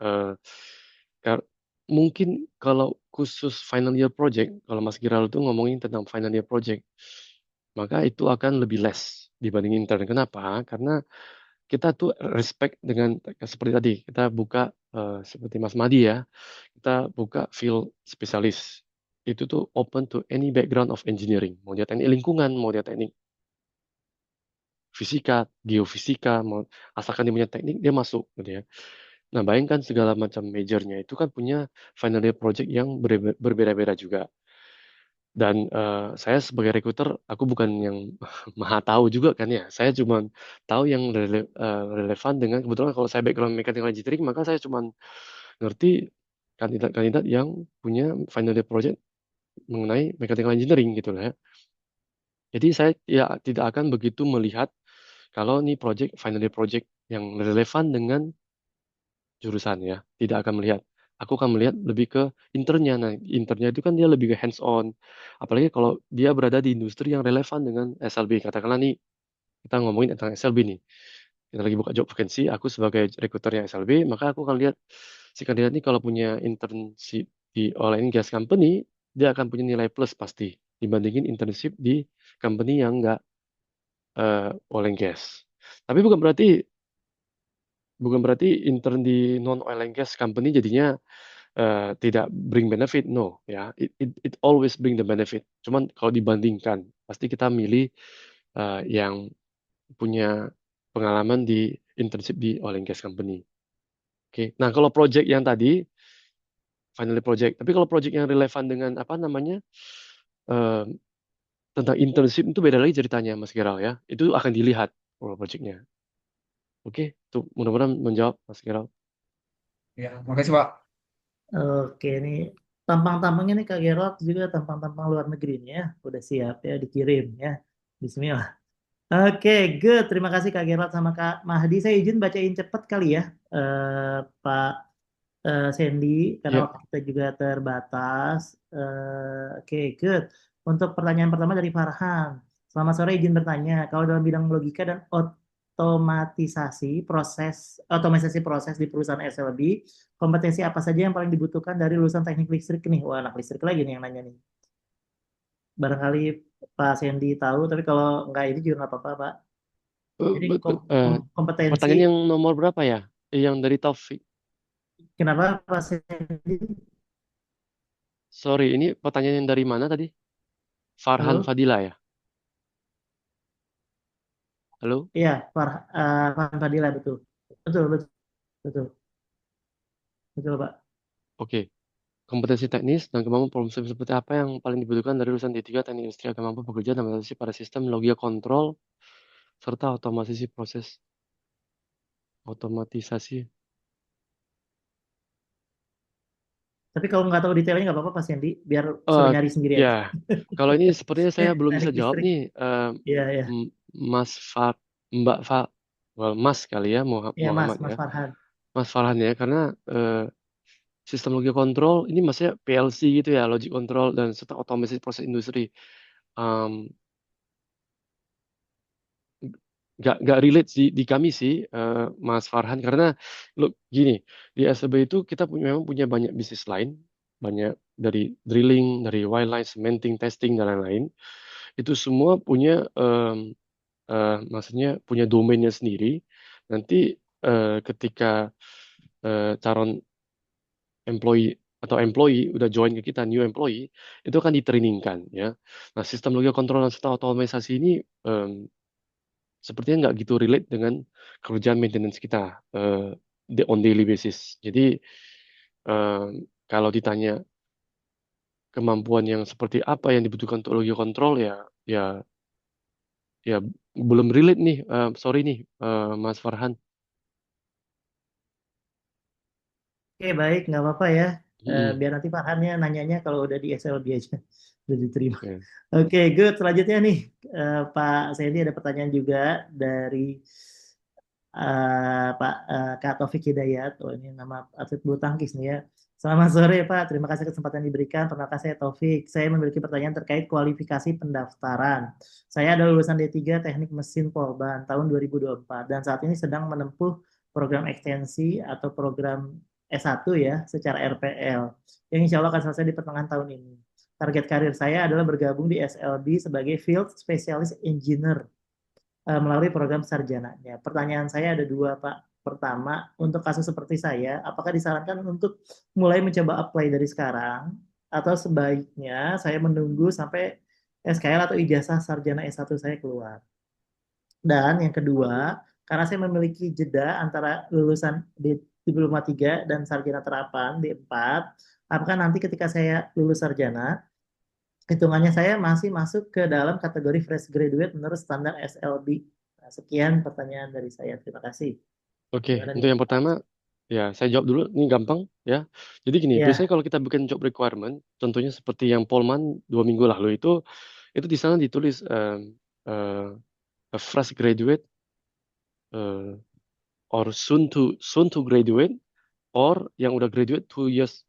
Kar- Mungkin kalau khusus final year project, kalau Mas Giral itu ngomongin tentang final year project, maka itu akan lebih less dibanding intern. Kenapa? Karena kita tuh respect dengan seperti tadi, kita buka seperti Mas Madi ya, kita buka field spesialis. Itu tuh open to any background of engineering. Mau dia teknik lingkungan, mau dia teknik fisika, geofisika, mau asalkan dia punya teknik, dia masuk gitu ya. Nah, bayangkan segala macam majornya itu kan punya final year project yang berbeda-beda juga. Dan saya sebagai recruiter, aku bukan yang maha tahu juga kan ya. Saya cuma tahu yang relevan dengan kebetulan kalau saya background mechanical engineering, maka saya cuma ngerti kandidat-kandidat yang punya final year project mengenai mechanical engineering gitu lah ya. Jadi saya ya tidak akan begitu melihat kalau ini project final year project yang relevan dengan jurusan ya, tidak akan melihat. Aku akan melihat lebih ke internnya. Nah, internnya itu kan dia lebih ke hands on. Apalagi kalau dia berada di industri yang relevan dengan SLB. Katakanlah nih, kita ngomongin tentang SLB nih. Kita lagi buka job vacancy, aku sebagai rekruternya SLB, maka aku akan lihat si kandidat ini kalau punya internship di oil and gas company, dia akan punya nilai plus pasti dibandingin internship di company yang nggak oil and gas. Tapi bukan berarti intern di non oil and gas company jadinya tidak bring benefit. No, ya, it always bring the benefit. Cuman kalau dibandingkan, pasti kita milih yang punya pengalaman di internship di oil and gas company. Oke. Nah, kalau project yang tadi finally project, tapi kalau project yang relevan dengan apa namanya eh, tentang internship itu beda lagi ceritanya, Mas Geral ya. Itu akan dilihat kalau projectnya. Oke, tuh mudah-mudahan menjawab Mas Geral. Ya, makasih Pak. Oke, ini tampang-tampangnya nih Kak Gerald juga tampang-tampang luar negeri nih ya. Udah siap ya dikirim ya. Bismillah. Oke, good. Terima kasih Kak Gerald sama Kak Mahdi. Saya izin bacain cepet kali ya, Pak Sandy, karena Ya, waktu kita juga terbatas. Oke, good. Untuk pertanyaan pertama dari Farhan. Selamat sore, izin bertanya. Kalau dalam bidang logika dan otomatisasi proses di perusahaan SLB, kompetensi apa saja yang paling dibutuhkan dari lulusan teknik listrik nih? Wah, anak listrik lagi nih yang nanya nih. Barangkali Pak Sandy tahu, tapi kalau nggak ini juga nggak apa-apa, Pak. Jadi kompetensi, pertanyaan yang nomor berapa ya? Yang dari Taufik. kenapa Pak Sandy? Sorry, ini pertanyaan yang dari mana tadi? Farhan Halo? Fadila ya? Halo? Iya, Farhan Fadila, betul. Betul, betul, betul, betul, Pak. Oke. Kompetensi teknis dan kemampuan problem solving seperti apa yang paling dibutuhkan dari lulusan D3 teknik industri agar mampu bekerja dan beradaptasi pada sistem logika kontrol serta otomatisasi. Tapi kalau nggak tahu detailnya nggak apa-apa, Pak Sandy, biar suruh Eh nyari sendiri ya, aja. kalau ini sepertinya saya belum bisa Teknik jawab listrik. nih, Iya, iya. Mas Far, Mbak Far, well, Mas kali ya, Iya, Mas, Muhammad ya, Mas Farhan. Mas Farhan ya, karena sistem logika kontrol ini maksudnya PLC gitu ya, logic control dan serta otomatis proses industri. Em, nggak relate di kami sih, Mas Farhan, karena lo gini, di SLB itu kita memang punya banyak bisnis lain, banyak dari drilling, dari wireline, cementing, testing dan lain-lain. Itu semua punya maksudnya punya domainnya sendiri. Nanti ketika calon employee atau employee udah join ke kita, new employee, itu akan ditrainingkan ya. Nah, sistem logika kontrol dan serta otomatisasi ini sepertinya nggak gitu relate dengan kerjaan maintenance kita on daily basis. Jadi eh, kalau ditanya kemampuan yang seperti apa yang dibutuhkan untuk logika kontrol ya ya ya belum relate nih. Sorry nih Mas Farhan. Oke, baik, nggak apa-apa ya. Mm-mm. Biar nanti Farhannya nanyanya kalau udah di SLB aja. Udah diterima. Ya. Oke, good. Selanjutnya nih, Pak Sandy ada pertanyaan juga dari Pak Kak Taufik Hidayat. Oh, ini nama atlet bulu tangkis nih ya. Selamat sore Pak, terima kasih kesempatan diberikan. Perkenalkan saya Taufik. Saya memiliki pertanyaan terkait kualifikasi pendaftaran. Saya adalah lulusan D3 Teknik Mesin Polban tahun 2024 dan saat ini sedang menempuh program ekstensi atau program S1 ya secara RPL yang insya Allah akan selesai di pertengahan tahun ini. Target karir saya adalah bergabung di SLB sebagai Field Specialist Engineer melalui program sarjananya. Pertanyaan saya ada dua, Pak. Pertama, untuk kasus seperti saya, apakah disarankan untuk mulai mencoba apply dari sekarang, atau sebaiknya saya menunggu sampai SKL atau ijazah sarjana S1 saya keluar? Dan yang kedua, karena saya memiliki jeda antara lulusan di Diploma 3 dan sarjana terapan di 4, apakah nanti ketika saya lulus sarjana, hitungannya saya masih masuk ke dalam kategori fresh graduate menurut standar SLB. Nah, sekian pertanyaan dari saya. Terima kasih. Oke, Gimana nih? untuk yang pertama ya saya jawab dulu. Ini gampang ya. Jadi gini, biasanya Ya, kalau kita bikin job requirement, contohnya seperti yang Polman 2 minggu lalu itu di sana ditulis a fresh graduate or soon to graduate or yang udah graduate 2 years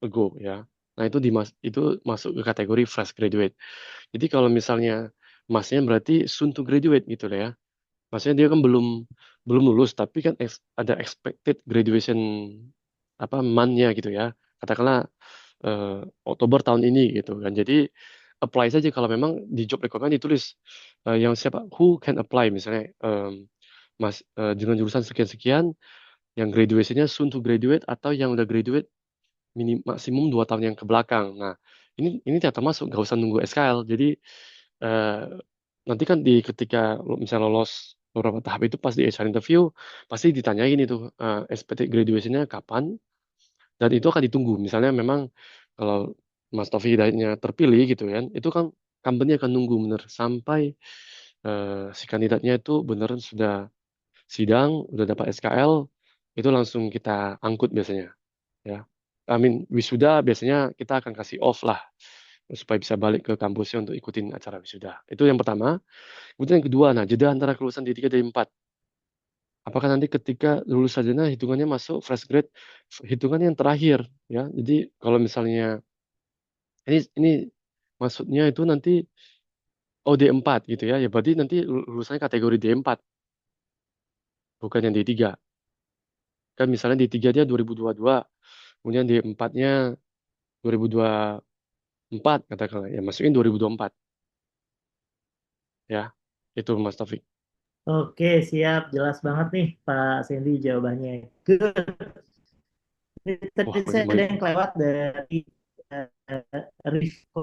ago ya. Nah, itu masuk ke kategori fresh graduate. Jadi kalau misalnya masnya berarti soon to graduate gitu lah ya. Maksudnya dia kan belum belum lulus tapi kan ada expected graduation apa month-nya gitu ya. Katakanlah Oktober tahun ini gitu kan. Jadi apply saja kalau memang di job requirement ditulis yang siapa who can apply misalnya dengan jurusan sekian-sekian yang graduation-nya soon to graduate atau yang udah graduate maksimum 2 tahun yang ke belakang. Nah, ini tidak termasuk, nggak usah nunggu SKL. Jadi eh, nanti kan ketika misalnya lolos beberapa tahap itu pas di HR interview pasti ditanyain itu expected graduation-nya kapan dan itu akan ditunggu. Misalnya memang kalau Mas Taufik Hidayatnya terpilih gitu kan, itu kan company akan nunggu bener sampai si kandidatnya itu beneran sudah sidang, udah dapat SKL, itu langsung kita angkut biasanya ya. I mean, wisuda biasanya kita akan kasih off lah supaya bisa balik ke kampusnya untuk ikutin acara wisuda. Itu yang pertama. Kemudian yang kedua, nah jeda antara kelulusan D3 dan D4. Apakah nanti ketika lulus sarjana hitungannya masuk fresh grade, hitungannya yang terakhir ya. Jadi kalau misalnya ini maksudnya itu nanti D4 gitu ya. Ya berarti nanti lulusannya kategori D4 bukan yang D3. Kan misalnya D3 dia 2022, kemudian D4-nya 2024 katakanlah. Ya masukin 2024 ya. Itu Mas Taufik. Oke, siap. Jelas banget nih Pak Sandy jawabannya. Good. Wah, Tadi saya ada baik. yang kelewat dari Rifko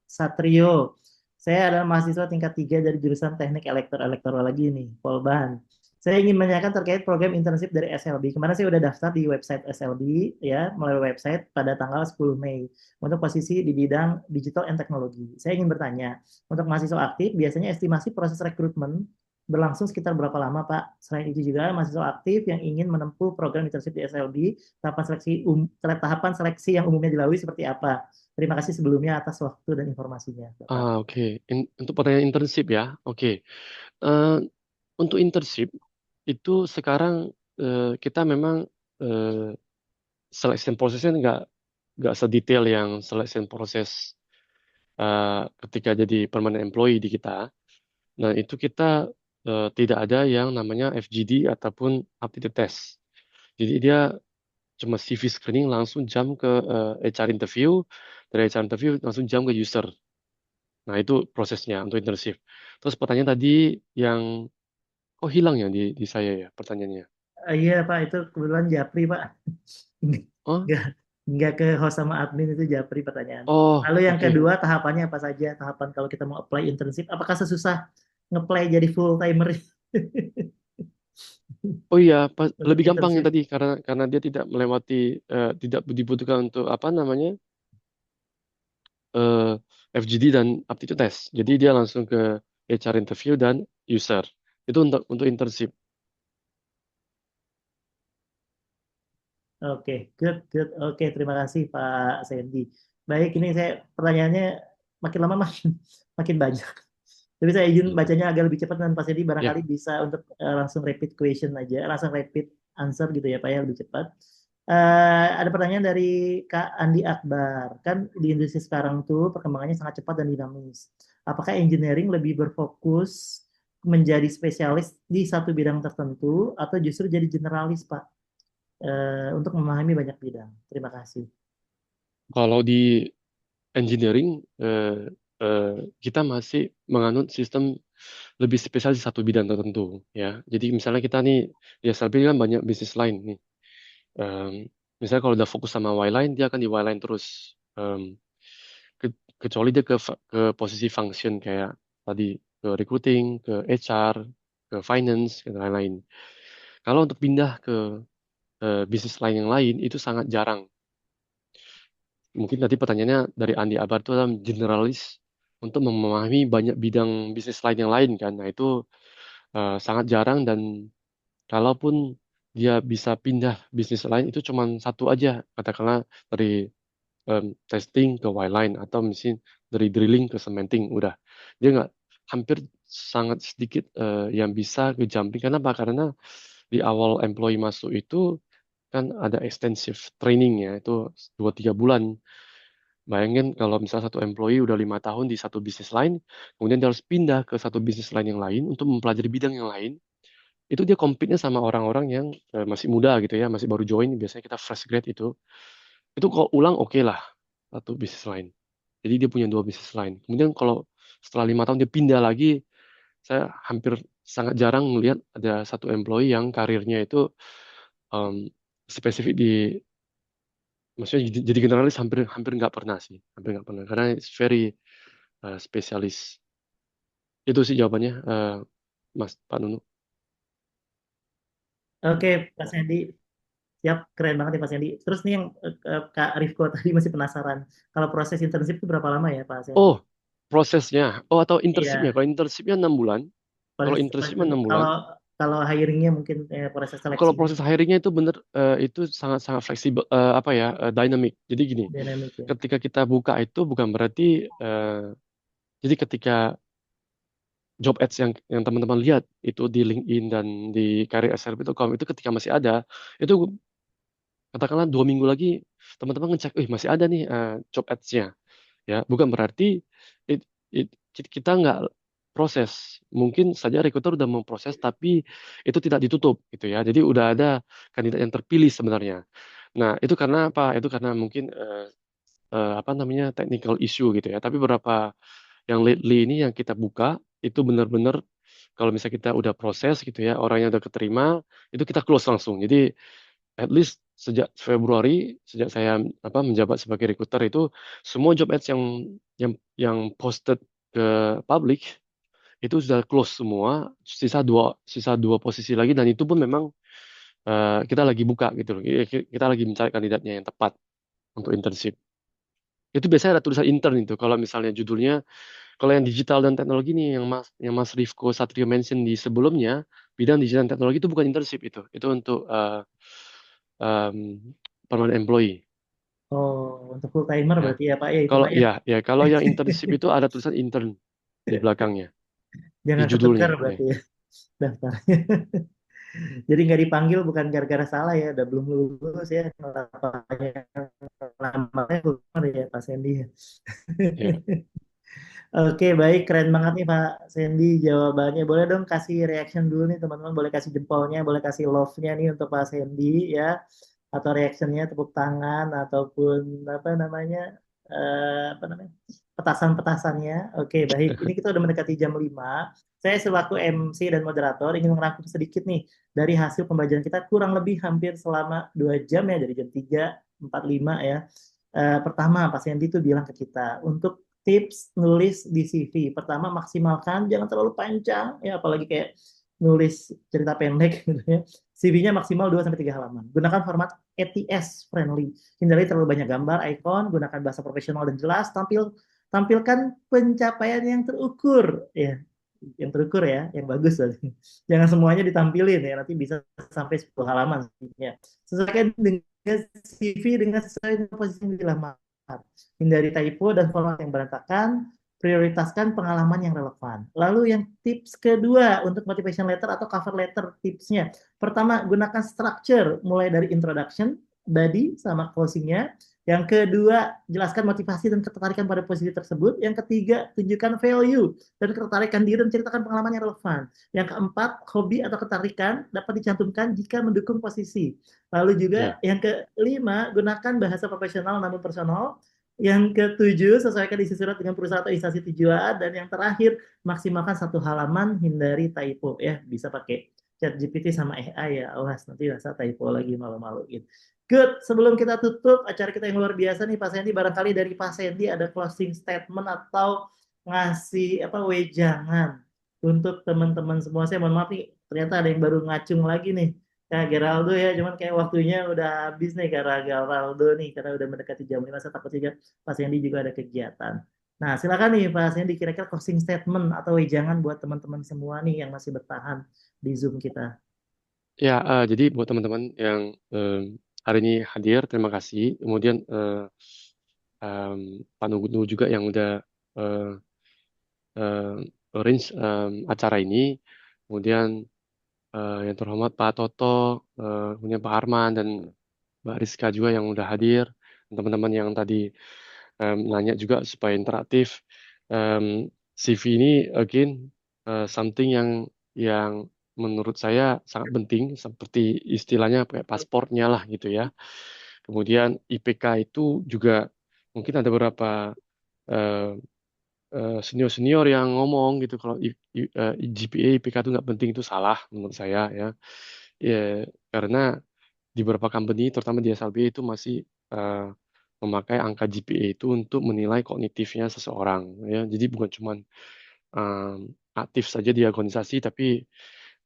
Satrio. Saya adalah mahasiswa tingkat 3 dari jurusan Teknik Elektronikologi nih, Polban. Saya ingin menanyakan terkait program internship dari SLB. Kemarin saya udah daftar di website SLB ya, melalui website pada tanggal 10 Mei untuk posisi di bidang digital and teknologi. Saya ingin bertanya, untuk mahasiswa aktif biasanya estimasi proses rekrutmen berlangsung sekitar berapa lama, Pak? Selain itu juga mahasiswa aktif yang ingin menempuh program internship di SLB, tahapan seleksi yang umumnya dilalui seperti apa? Terima kasih sebelumnya atas waktu dan informasinya, Bapak. Oke. Untuk pertanyaan internship ya. Oke. Eh, untuk internship itu sekarang kita memang eh, selection prosesnya nggak sedetail yang selection proses ketika jadi permanent employee di kita. Nah itu kita tidak ada yang namanya FGD ataupun aptitude test. Jadi dia cuma CV screening langsung jam ke HR interview, dari HR interview langsung jam ke user. Nah itu prosesnya untuk internship. Terus pertanyaan tadi yang hilang ya di saya ya pertanyaannya. Iya, Pak, itu kebetulan Japri, Pak. Oh, Nggak, nggak ke host sama admin itu Japri pertanyaan. oh, Lalu yang oke. kedua, tahapannya apa saja? Tahapan kalau kita mau apply internship, apakah sesusah nge-play jadi full timer Oh iya, untuk lebih gampang yang internship? tadi karena dia tidak melewati tidak dibutuhkan untuk apa namanya eh, FGD dan aptitude test. Jadi dia langsung ke HR interview dan user. Itu untuk internship. Oke, good, good. Oke, terima kasih Pak Sandy. Baik, ini saya pertanyaannya makin lama makin makin banyak. Tapi saya izin bacanya agak lebih cepat dan Pak Sandy Ya, barangkali bisa untuk langsung rapid question aja, langsung rapid answer gitu ya Pak ya lebih cepat. Ada pertanyaan dari Kak Andi Akbar. Kan di industri sekarang tuh perkembangannya sangat cepat dan dinamis. Apakah engineering lebih berfokus menjadi spesialis di satu bidang tertentu atau justru jadi generalis Pak? Untuk memahami banyak bidang. Terima kasih. kalau di engineering eh, kita masih menganut sistem lebih spesial di satu bidang tertentu ya. Jadi misalnya kita nih di SLB kan banyak bisnis lain nih. Em, Misalnya kalau udah fokus sama Y-line dia akan di Y-line terus. Kecuali dia ke posisi function kayak tadi ke recruiting, ke HR, ke finance, dan lain-lain. Kalau untuk pindah ke bisnis lain yang lain itu sangat jarang. Mungkin tadi pertanyaannya dari Andi Abar itu adalah generalis untuk memahami banyak bidang bisnis lain yang lain kan. Nah itu sangat jarang dan kalaupun dia bisa pindah bisnis lain itu cuma satu aja katakanlah dari testing ke wireline atau mesin dari drilling ke cementing udah dia nggak hampir sangat sedikit yang bisa ke jumping karena apa karena di awal employee masuk itu kan ada extensive training ya, itu 2-3 bulan. Bayangin kalau misalnya satu employee udah 5 tahun di satu bisnis lain, kemudian dia harus pindah ke satu bisnis lain yang lain untuk mempelajari bidang yang lain, itu dia compete-nya sama orang-orang yang masih muda gitu ya, masih baru join, biasanya kita fresh grade itu kalau ulang oke lah satu bisnis lain. Jadi dia punya 2 bisnis lain. Kemudian kalau setelah 5 tahun dia pindah lagi, saya hampir sangat jarang melihat ada satu employee yang karirnya itu em, spesifik di, maksudnya jadi generalis hampir hampir nggak pernah sih, hampir nggak pernah karena it's very spesialis. Itu sih jawabannya, Mas Pak Nunu. Oke, Pak Sandy. Siap, keren banget ya Pak Sandy. Terus nih yang Kak Rifko tadi masih penasaran. Kalau proses internship itu berapa lama ya Pak Sandy? Oh, prosesnya. Oh, atau internshipnya. Iya, Kalau internshipnya 6 bulan. Kalau proses, internshipnya 6 bulan. kalau kalau hiringnya mungkin proses Kalau seleksinya proses hiringnya itu bener, itu sangat-sangat fleksibel, apa ya, dynamic. Jadi gini, dinamik ya. ketika kita buka itu bukan berarti, jadi ketika job ads yang teman-teman lihat itu di LinkedIn dan di career.slb.com itu ketika masih ada, itu katakanlah 2 minggu lagi teman-teman ngecek, masih ada nih job ads-nya. Ya, bukan berarti it- kita nggak proses. Mungkin saja recruiter udah memproses, tapi itu tidak ditutup gitu ya. Jadi udah ada kandidat yang terpilih sebenarnya. Nah, itu karena apa? Itu karena mungkin apa namanya technical issue gitu ya. Tapi beberapa yang lately ini yang kita buka itu benar-benar kalau misalnya kita udah proses gitu ya, orangnya udah keterima, itu kita close langsung. Jadi at least sejak Februari, sejak saya menjabat sebagai recruiter itu semua job ads yang posted ke publik itu sudah close semua, sisa dua posisi lagi dan itu pun memang kita lagi buka gitu loh. Kita lagi mencari kandidatnya yang tepat untuk internship. Itu biasanya ada tulisan intern itu. Kalau misalnya judulnya, kalau yang digital dan teknologi nih yang Mas Rifko Satrio mention di sebelumnya, bidang digital dan teknologi itu bukan internship itu. Itu untuk um, permanent employee. Oh, untuk full timer Ya. berarti ya Pak ya itu Kalau Pak ya. kalau yang internship itu ada tulisan intern di belakangnya, di Jangan judulnya. ketukar Ya. berarti ya daftarnya. Jadi nggak dipanggil bukan gara-gara salah ya, udah belum lulus ya, namanya keluar ya Pak Sandy. Ya. Oke, baik, keren banget nih Pak Sandy jawabannya. Boleh dong kasih reaction dulu nih teman-teman, boleh kasih jempolnya, boleh kasih love-nya nih untuk Pak Sandy ya, atau reactionnya tepuk tangan ataupun apa namanya, apa namanya, petasan-petasannya. Oke, baik. Ini kita udah mendekati jam 5. Saya selaku MC dan moderator ingin merangkum sedikit nih dari hasil pembelajaran kita kurang lebih hampir selama 2 jam ya, dari jam 3.45 ya. Pertama, Pak Sandy itu bilang ke kita untuk tips nulis di CV. Pertama, maksimalkan jangan terlalu panjang ya, apalagi kayak nulis cerita pendek gitu ya. CV-nya maksimal 2 sampai 3 halaman. Gunakan format ATS friendly. Hindari terlalu banyak gambar, icon, gunakan bahasa profesional dan jelas, tampilkan pencapaian yang terukur ya. Yang terukur ya, yang bagus. Jangan semuanya ditampilin ya, nanti bisa sampai 10 halaman ya. Sesuaikan dengan CV dengan sesuai dengan posisi yang dilamar. Hindari typo dan format yang berantakan, prioritaskan pengalaman yang relevan. Lalu yang tips kedua untuk motivation letter atau cover letter tipsnya. Pertama, gunakan structure mulai dari introduction, body sama closingnya. Yang kedua, jelaskan motivasi dan ketertarikan pada posisi tersebut. Yang ketiga, tunjukkan value dan ketertarikan diri dan ceritakan pengalaman yang relevan. Yang keempat, hobi atau ketarikan dapat dicantumkan jika mendukung posisi. Lalu juga Ya. yang kelima, gunakan bahasa profesional namun personal. Yang ketujuh, sesuaikan isi surat dengan perusahaan atau instansi tujuan. Dan yang terakhir, maksimalkan 1 halaman, hindari typo. Ya, bisa pakai chat GPT sama AI ya. Awas, nanti rasa typo lagi malu-maluin. Good, sebelum kita tutup acara kita yang luar biasa nih Pak Sandy, barangkali dari Pak Sandy ada closing statement atau ngasih apa wejangan untuk teman-teman semua. Saya mohon maaf nih, ternyata ada yang baru ngacung lagi nih. Kak Geraldo ya, cuman kayak waktunya udah habis nih karena Geraldo nih, karena udah mendekati jam 5, saya takut juga Pak Sandy juga ada kegiatan. Nah, silakan nih Pak Sandy, kira-kira closing statement atau wejangan buat teman-teman semua nih yang masih bertahan di Zoom kita. Ya, jadi buat teman-teman yang hari ini hadir, terima kasih. Kemudian Pak Nugu juga yang udah eh, arrange acara ini. Kemudian yang terhormat Pak Toto, kemudian Pak Arman dan Mbak Rizka juga yang udah hadir, teman-teman yang tadi nanya juga supaya interaktif. CV ini again something yang menurut saya sangat penting, seperti istilahnya kayak pasportnya lah gitu ya. Kemudian IPK itu juga mungkin ada beberapa eh, senior-senior yang ngomong gitu kalau GPA IPK itu nggak penting, itu salah menurut saya ya. Ya, karena di beberapa company terutama di SLB itu masih eh, memakai angka GPA itu untuk menilai kognitifnya seseorang ya. Jadi bukan cuman aktif saja di organisasi tapi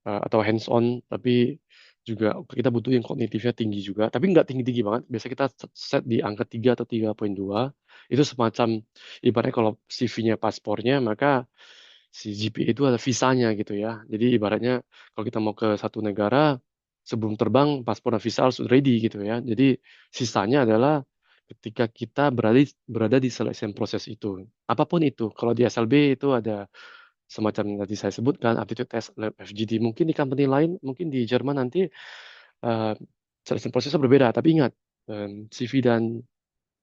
atau hands on, tapi juga kita butuh yang kognitifnya tinggi juga, tapi nggak tinggi-tinggi banget. Biasa kita set di angka 3 atau 3,2. Itu semacam ibaratnya kalau CV-nya paspornya, maka si GPA itu ada visanya gitu ya. Jadi ibaratnya kalau kita mau ke satu negara, sebelum terbang paspor dan visa harus ready gitu ya. Jadi sisanya adalah ketika kita berada di selection proses itu. Apapun itu. Kalau di SLB itu ada semacam yang tadi saya sebutkan, aptitude test, lab FGD. Mungkin di company lain, mungkin di Jerman nanti eh, selection prosesnya berbeda. Tapi ingat, CV dan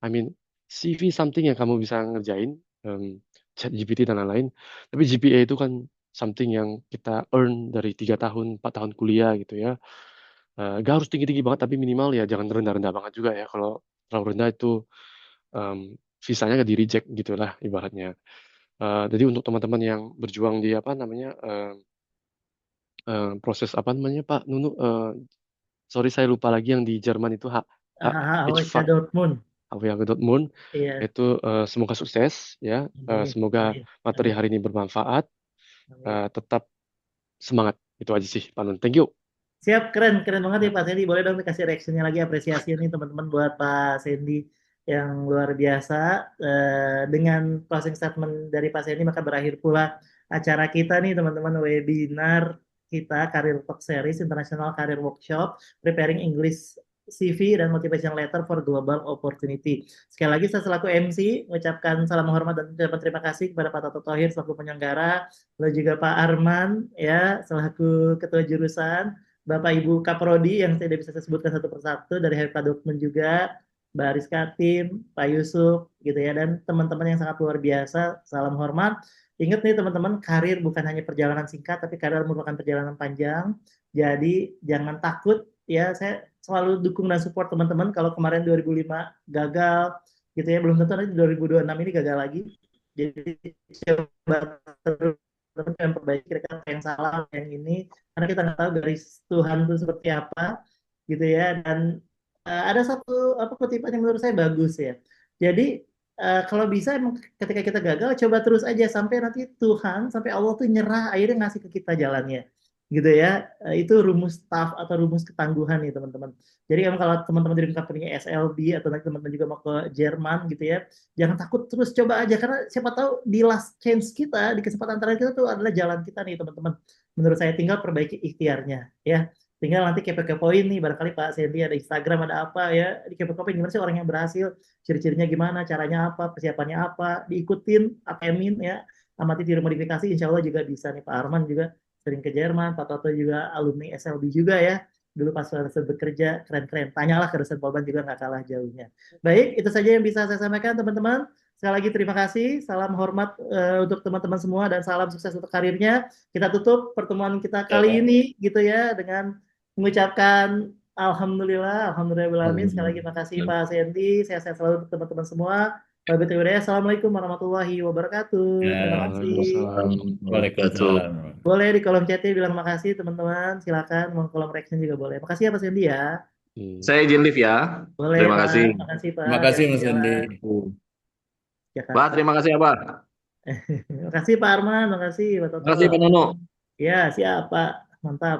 I mean CV something yang kamu bisa ngerjain, chat GPT dan lain-lain. Tapi GPA itu kan something yang kita earn dari 3 tahun, 4 tahun kuliah gitu ya. Gak harus tinggi-tinggi banget, tapi minimal ya jangan rendah-rendah banget juga ya. Kalau terlalu rendah itu em, visanya nggak di reject gitulah ibaratnya. Jadi untuk teman-teman yang berjuang di apa namanya proses apa namanya Pak Nunu, sorry saya lupa lagi yang di Jerman itu HWK HVAC Dortmund. HVAC.Mund Iya, itu semoga sukses ya. amin, Semoga amin, materi amin, hari ini bermanfaat. amin. Tetap semangat, itu aja sih Pak Nun. Thank you. Siap, keren, keren banget ya Ya. Pak Sandy. Boleh dong dikasih reactionnya lagi, apresiasi nih teman-teman buat Pak Sandy yang luar biasa. Dengan closing statement dari Pak Sandy, maka berakhir pula acara kita nih teman-teman, webinar kita Career Talk Series International Career Workshop Preparing English CV dan Motivation Letter for Global Opportunity. Sekali lagi saya selaku MC mengucapkan salam hormat dan ucapan terima kasih kepada Pak Toto Thohir selaku penyelenggara, lalu juga Pak Arman ya selaku ketua jurusan, Bapak Ibu Kaprodi yang tidak bisa saya sebutkan satu persatu, dari HK Dokmen juga, Mbak Rizka Tim, Pak Yusuf gitu ya, dan teman-teman yang sangat luar biasa, salam hormat. Ingat nih teman-teman, karir bukan hanya perjalanan singkat, tapi karir merupakan perjalanan panjang. Jadi jangan takut ya, saya selalu dukung dan support teman-teman. Kalau kemarin 2005 gagal gitu ya, belum tentu nanti 2026 ini gagal lagi. Jadi coba terus yang perbaiki, kira-kira apa yang salah yang ini, karena kita nggak tahu garis Tuhan itu seperti apa gitu ya. Dan ada satu apa kutipan yang menurut saya bagus ya, jadi kalau bisa emang ketika kita gagal coba terus aja sampai nanti Tuhan, sampai Allah tuh nyerah akhirnya ngasih ke kita jalannya gitu ya. Itu rumus tough atau rumus ketangguhan nih teman-teman. Jadi emang kalau teman-teman dream company SLB atau nanti teman-teman juga mau ke Jerman gitu ya, jangan takut, terus coba aja, karena siapa tahu di last chance kita, di kesempatan terakhir kita tuh adalah jalan kita nih teman-teman. Menurut saya tinggal perbaiki ikhtiarnya ya. Tinggal nanti kepo-kepoin nih, barangkali Pak Sandy ada Instagram ada apa ya, di kepo-kepoin gimana sih orang yang berhasil, ciri-cirinya gimana, caranya apa, persiapannya apa, diikutin, amin ya, amati tiru modifikasi, insya Allah juga bisa nih. Pak Arman juga sering ke Jerman, Pak Toto juga alumni SLB juga ya, dulu pas bekerja keren-keren, tanyalah ke dosen Polban juga nggak kalah jauhnya. Baik, itu saja yang bisa saya sampaikan teman-teman. Sekali lagi terima kasih, salam hormat untuk teman-teman semua dan salam sukses untuk karirnya. Kita tutup pertemuan kita kali ini gitu ya dengan mengucapkan Alhamdulillah, Alhamdulillah. Sekali lagi makasih Pak Sandy, sehat-sehat selalu untuk teman-teman semua. Assalamualaikum warahmatullahi wabarakatuh. Terima Ya, kasih. Waalaikumsalam. Waalaikumsalam. Boleh di kolom chatnya bilang makasih teman-teman. Silakan mau kolom reaction juga boleh. Makasih ya Pak Sandy ya. Saya izin live ya. Boleh Terima Pak. kasih. Makasih Pak. Terima kasih Hati-hati Mas Andi. jalan Pak, Jakarta. terima kasih ya, Pak. Makasih Pak Arman, makasih Pak Terima Toto. kasih Pak Nono. Ya, siap Pak. Mantap.